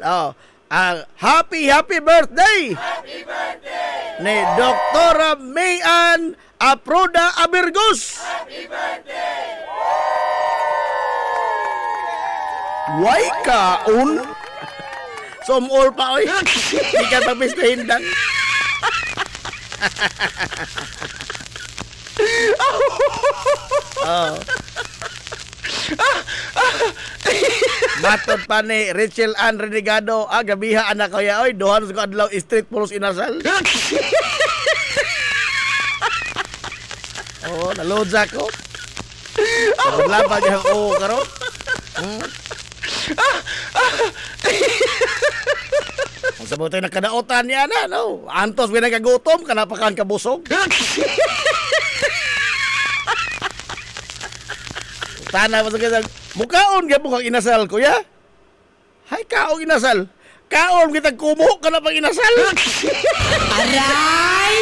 Ang happy birthday! Happy birthday! Ni Doktora Mayan Aproda Abergos. Happy birthday! Way kaon! Sumol pa oy. Di ka papistahin dan. Matod pa ni Rachel Ann Renegado, gabiha anak ko ya, oy, duhan sa adlaw street pulos inasal. Oh, nalodza ko. Labag yung karo. Ang sabutoy na kadaotan niya na, no? Antos binagagutom, kanapakan kabusog. Tana pa sa kasal. Mukaon ka kang inasal, kuya? Hay, kaong inasal. Kaon kita kumo ka na pang inasal. Aray!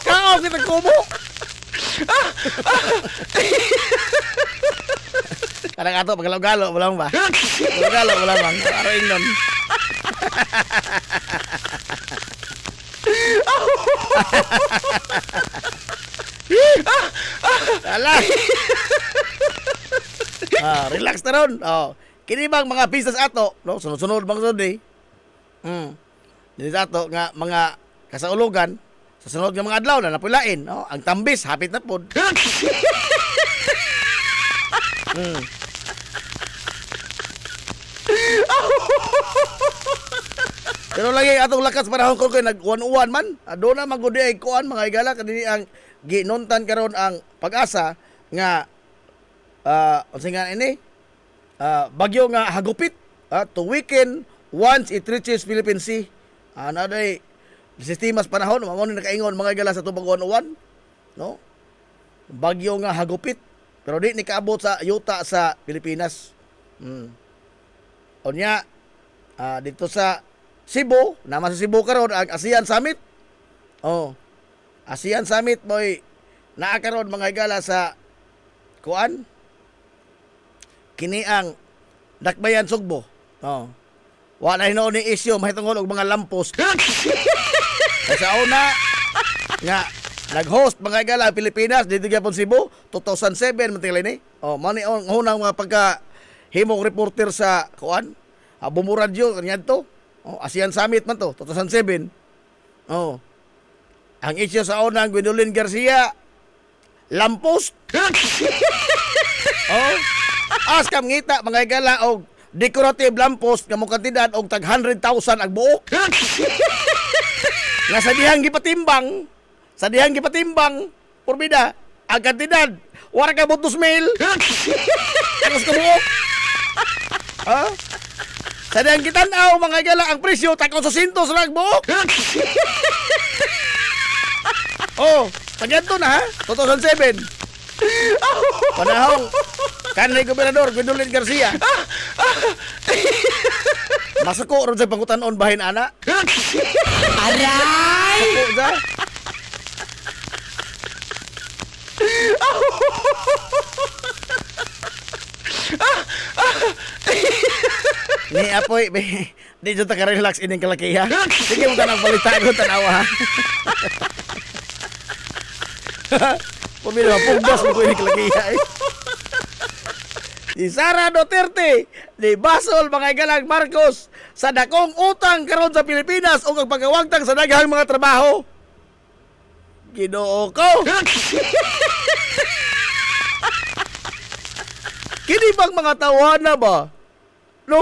Kaong kita kumo. Kadang ato pagalaw-galo, walang ba? Pagalaw-galo, walang bang? Araing nun. Ala. Relax na ron. Kini bang mga business ato, no? Sunod-sunod bang sunod eh. Dito ato nga mga kasaulugan sa sunod nga mga adlaw na napulain, no? Ang tambis hapit na pod. Pero lagi atong lakas panahon ko kay nag-1-1 man. Ado na magudi ay kuan mga igala kadini ang ginuntan karon ang Pag-asa nga unsa nga ini? Bagyo nga hagupit to weaken once it reaches Philippine Sea. Ana day sistemas panahon mao ni nakaingon mga igala sa tubag 101, no? Bagyo nga hagupit pero di ni kaabot sa yuta sa Pilipinas. Onya dito sa Cebu, nama sa Cebu karon ang ASEAN Summit. ASEAN Summit boy naa karon mga higala sa kuan kini ang Dakbayan Sugbo. Wala hinoon ni issue mahitungod og mga lampos. Sa una nga nag-host mga higala Pilipinas dito gyapon Cebu 2007 man tingala ni. Mao ni unang mga pagka himong reporter sa kuan. Bumuradyo kanyan to. Oh, ASEAN Summit man to, 2007. Oh. Ang issue sa una, Gwendolyn Garcia, lampos. Oh. Askam ngita, mga igala, og decorative lampos, nga mong kantidad, og tag 100,000 ang buok. Nga sa dihang gipatimbang, porbida, ang kantidad, wala ka butos mail. Tapos ka buok. Ha? Sa dihang kitanaw, mga igala, ang presyo, tag 800 lang buok. Oh, pagyanto na ha, 2007. Panahong kanay gobernador Gwendolyn Garcia. Masako ron sa pangutanon bahin ana. Aray! Sako sa. Ni apoy, di dyan ta ka-relax ining kalakiha. Sige mo tanang balita ko, tanawa ha. Pumila, pugdas mo ko ining kalakiha eh. Si Sara Duterte, ni Basol, mga igalang Marcos, sa dakong utang karon sa Pilipinas o ang pagkawagtang sa daghang mga trabaho. Ginoo ko. Kini bang mga tawana ba? No?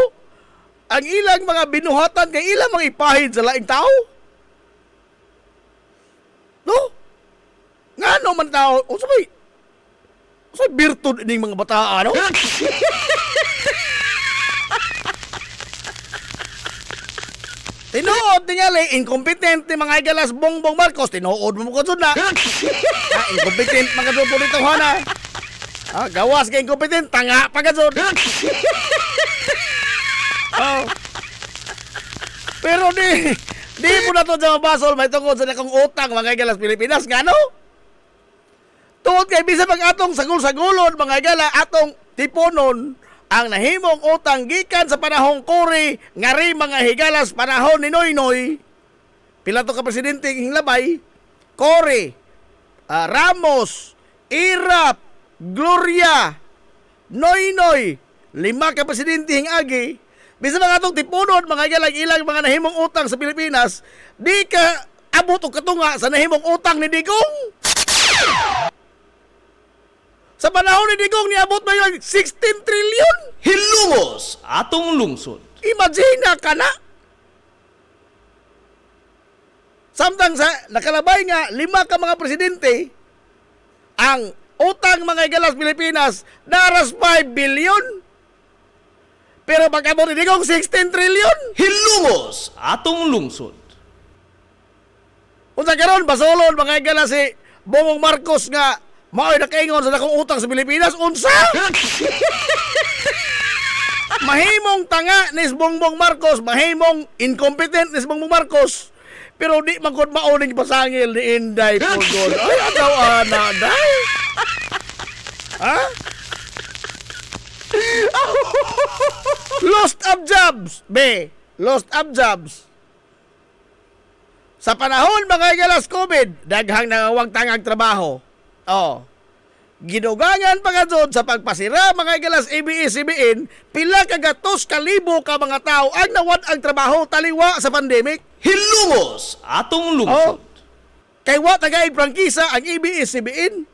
Ang ilang mga binuhatan kay ilang mga ipahid sa laing tao? No? Nga no man tao? O sabay birtud ining mga bata, ano? Tinuod tingali, incompetent ni mga igalas Bongbong Marcos. Tinuod mo ko na. Incompetent mga po dito, hana. Gawas ka incompetent, tanga pa ka dun. Oh. Pero di po na to dyan mabasol, may tungkol sa nakong utang mga igalas Pilipinas, nga no? Tuod kay bisa pag atong sagol-sagolon mga igala atong tiponon ang nahimong utang gikan sa panahong Cory ngari mga higalas panahon ni Noynoy. Pila to ka presidente hinglabay? Cory, Ramos, Irap, Gloria, Noynoy, 5 ka presidente hingagi. Bisa pag atong tiponon mga igala ilang mga nahimong utang sa Pilipinas, di ka abot og katunga sa nahimong utang ni Digong. Sa panahon ni Digong niabot ba yung 16 trillion? Hilungos atong lungsod. Imagine ka na. Samtang sa nakalabay nga 5 ka mga presidente, ang utang mga igalas Pilipinas naras 5 billion. Pero pagkabot ni Digong 16 trillion. Hilungos atong lungsod. Unsa karon basolon mga igalas si Bongbong Marcos nga mao'y nakaingon sa dakong utang sa Pilipinas, unsa? Mahimong tanga ni Bongbong Marcos, mahimong incompetent ni Bongbong Marcos, pero di magkod maoning pasangil ni Inday Pugol. Ay, ataw ana, day. Ha? Lost of jobs, be. Lost of jobs. Sa panahon mga igalas COVID, daghang nangawag tangang trabaho. Oh. Gidugangan pa gadzod sa pagpasira mga igalas ABS-CBN, pila ka gatos kalibo ka mga tao ang nawad ang trabaho taliwa sa pandemic. Hilungos atong lungsod. Oh. Kay wa tagay prangkisa ang ABS-CBN.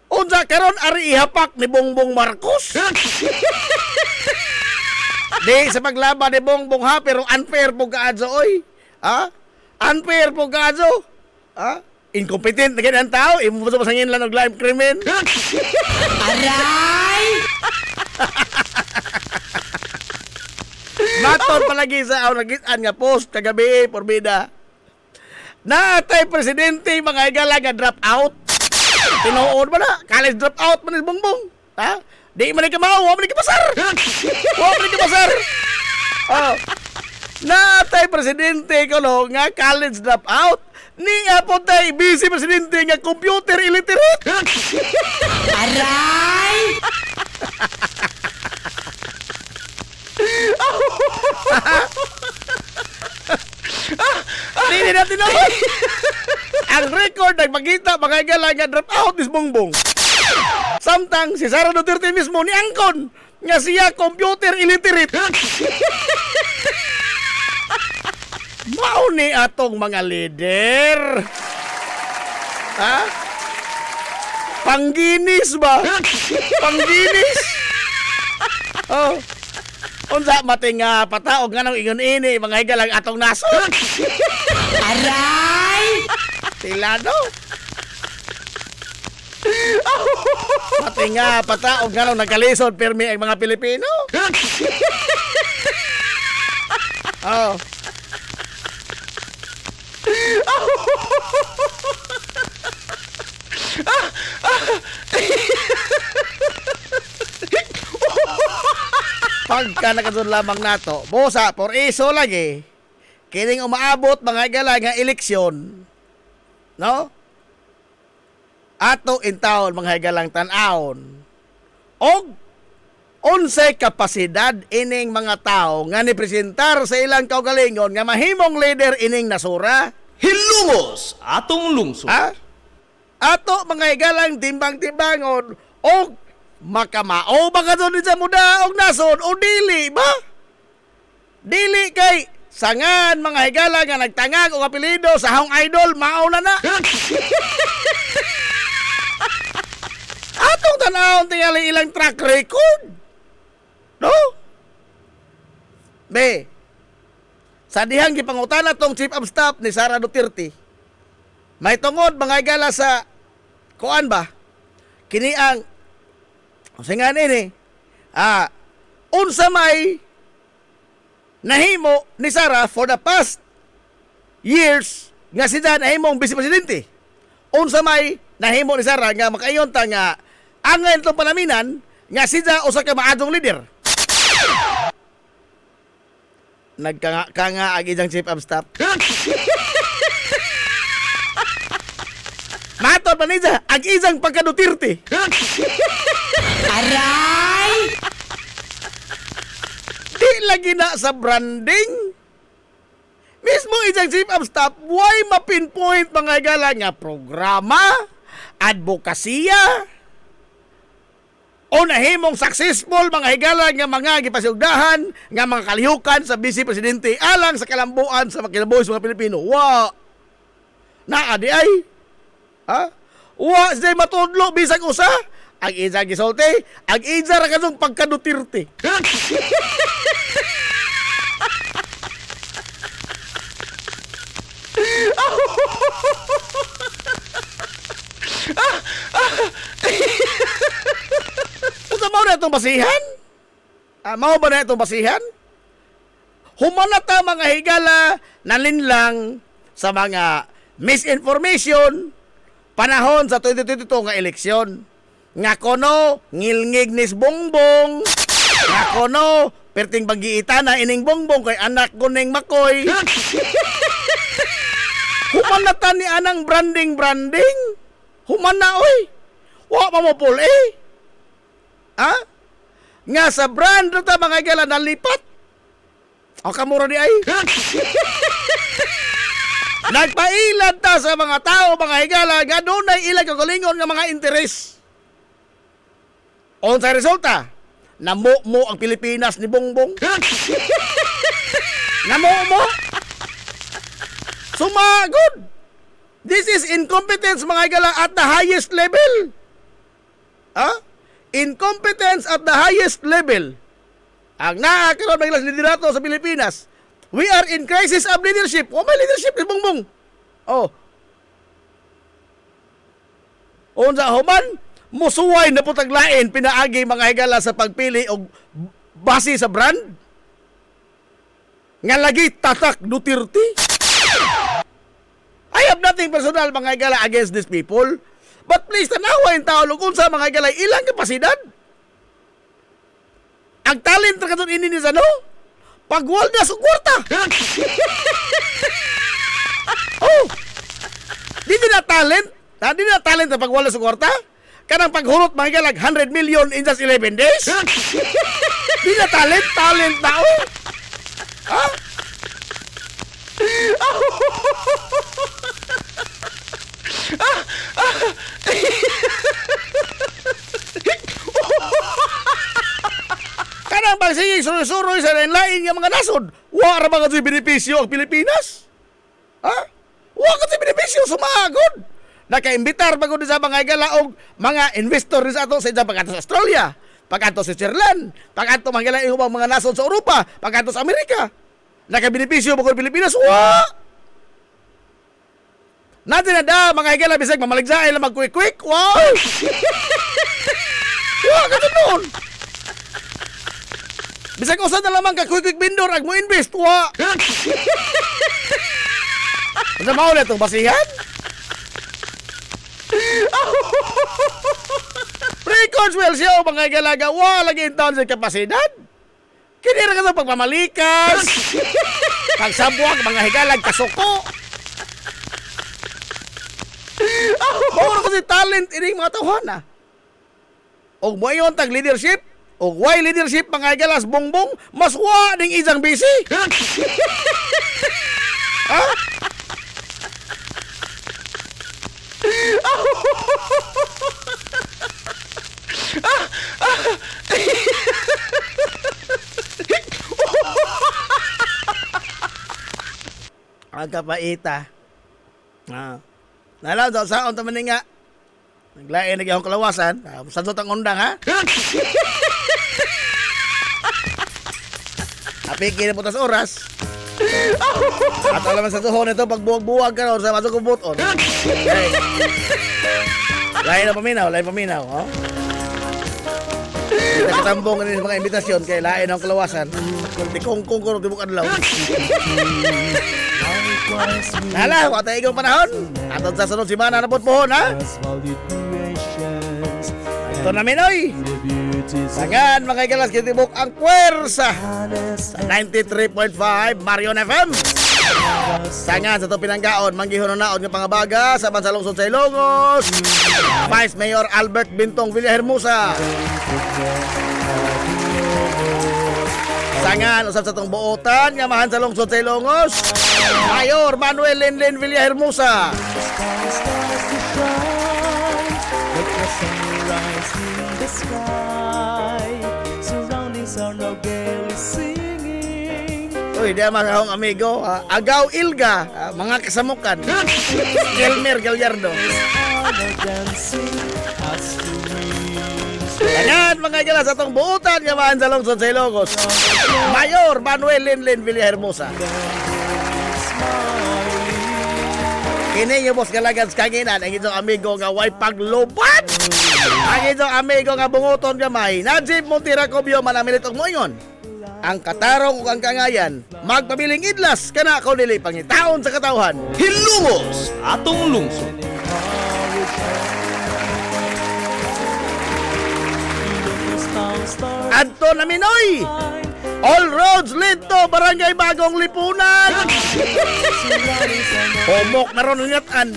Unsa karon ari ihapak ni Bongbong Marcos? Di sa paglaban ni Bongbong ha, pero unfair po kaadso oy. Ha? Unfair po kaadso. Ha? Incompetent na ganyan tao, imo sa pasangin lang ng live krimen. Aray! Maton palagi sa nagitan nga post kagabi, porbida. Naatay presidente mga igala nga drop out. Tinuod ba na? College drop out man ni Bongbong. Ha? Di man ni kamao, wa man ni kapasar. Wa man ni kapasar. Oh. Naatay presidente ko no nga college drop out. Ni nga po tayo, busy presidente nga computer illiterate. Aray! Hindi natin naman. Ang record nagpakita mga igala nga drop out is Bongbong. Samtang si Sara Duterte mismo ni angkon nga siya computer illiterate. Mao ni atong mga leader. Ha? Pangginis ba? Pangginis? Oh. Unsa matinga pataog nga nang ingon ini mga higalang atong nasod. Aray! Tilado. Matinga pataog nga nang nagkalisod permi ang mga Pilipino. Oh. Pagka nakadun lamang nato, bosa, por iso lagi, kining umaabot mga higala nga eleksyon, no? Ato in taon mga higalang tan-aon, og unsay kapasidad ining mga tao nga nipresentar sa ilang kaugalingon nga mahimong leader ining nasura? Hilungos atong lungsod. Ha? Ato mga higalang timbang-timbangon og makamao ba ka doon sa muda og nason o dili ba? Dili kay sangan mga higala nga nagtangag og apelyido sa hong idol mao na na. Atong tanawon tingali ilang track record. No? Be, sa dihang gipangutan atong Chief of Staff ni Sara Duterte, may tungod mga higala sa kuan ba? Kini ang singan ini, unsa may nahimo ni Sara for the past years nga siya nahimong vice presidente. Unsa may nahimo ni Sara nga makayon ta nga angay itong panaminan nga siya usa ka maadong leader. Nagkanga ang ijang Chief of Staff. Matod pa niya ang ijang pagka-Duterte. Aray! Di lagi na sa branding. Mismo ijang Chief of Staff, why mapinpoint mga higala nga programa, advokasya, o nahimong successful mga higala nga mga gipasugdahan nga mga kalihukan sa Vice Presidente alang sa kalambuan sa makinabuhi sa mga Pilipino. Wa! Naadi ay? Ha? Wa! Siya'y matudlo bisag usa? Ang isa gisulti, ang isa ra kadong pagka-Duterte. Unsa mao na itong basihan? Mao ba na itong basihan? Humanata mga higala nalinlang sa mga misinformation panahon sa 2022 nga eleksyon. Nga kono ngilngig nis bongbong, nga kono perting bagiita na ining bongbong kay anak ko ning Makoy. Humanata ni anang branding. Humana oy. Wa pa mo puli. Ha? Nga sa brand ta mga higala nalipat. O kamura di ay. Nagpailad ta sa mga tao mga higala nga doon ay ilang kagalingon nga mga interes. On sa resulta, namu ang Pilipinas ni Bongbong. Namu. Sumagod. This is incompetence mga higala at the highest level. Ha? Incompetence at the highest level. Ang nakakaroon ng ilang liderato sa Pilipinas. We are in crisis of leadership. O may leadership ni Bongbong. Oh. Unsa human, musuway na putaglain pinaagi mga higala sa pagpili og base sa brand. Nga lagi tatak Duterte. I have nothing personal mga higala against these people. But please, tanawa yung tao kung sa mga higala ilang kapasidad. Ang talent na katong ini ni Sano, pagwal na sa kwarta. Oh, di na talent. Di na talent na pagwal na sa kwarta. Kanang paghurot mga higala 100 million in just 11 days. Di na talent na oh. Ha? magsige suroy-suroy sa lain-lain nga mga nasod. Wa ra ba kasi benepisyo ang Pilipinas? Ha? Wa kasi benepisyo sumagod. Nakaimbitar ba ko sa mga higala og mga investor sa ato sa pagkato sa Australia, pagkato sa Switzerland, pagkato mga mga nasod sa Europa, pagkato sa Amerika. Nakabenepisyo ba ko ang Pilipinas? Wa! Natin na da, mga higala bisag mamaligsaay lang mag-quick-quick. Wow! Wa ka noon. Bisag usa na lamang ka quick vendor ag mo invest wa. Ano mao na itong basihan? Records well siya mga galaga wa lagi in town sa kapasidad. Kini ra ka sa pagmamalikas. Pagsabwag mga higalag kasuko. Mao kasi talent ining mga tawhana. Og mo yon tag leadership. O why leadership mga galas bongbong mas wa ning isang busy. Ha? Ang kapaita. Nalaw sa saon ta man nga. Naglain na akong kalawasan. Sa ang undang ha. Apiki na po tas oras. Ato naman sa tuhon ito pag buwag-buwag ka or sa masok ko buton. Okay. Lain na paminaw, lain paminaw. Oh? Kita katambong ng mga imbitasyon kay lain ang kalawasan. Di kongkong ko di bukan law. Hala, wata ikaw panahon. Aton sa sunod simana na po pohon ha. Ito na Minoy. Sangan mga ikalas kitibok ang puwersa sa 93.5 Marion FM. Sangan sa ito pinanggaon manggihon na naon ng pangabaga sa Bansalungsod sa Ilongos, Vice Mayor Albert Bintong Villahermosa. Sangan usap sa itong buotan nga mahan sa lungsod sa Ilongos, Mayor Manuel Lenlen Villahermosa. Uy, di mga akong amigo, Agaw Ilga, mga kasamukan, Elmer Gallardo. Ganyan mga igala sa itong buutan yamaan sa lungsod sa Ilocos, Mayor Manuel Lenlen Villahermosa. Kini yung boss galagans kanginan ang itong amigo nga way paglubat. Ang itong amigo nga bunguton gamay, Najib Montiracobio manamilit og moingon. Ang katarong ug ang kangayan, magpabiling idlas kana ko dili pangitaon sa katawhan. Hilungos atong lungsod. Adto na Minoy. All roads lead to Barangay Bagong Lipunan. Homok na ron ingatan.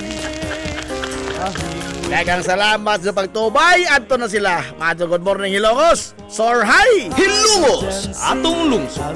Dagang salamat sa pagtubay. Adto na sila. Madyo good morning Hilongos. Soar high. Hilungos atong lungsod.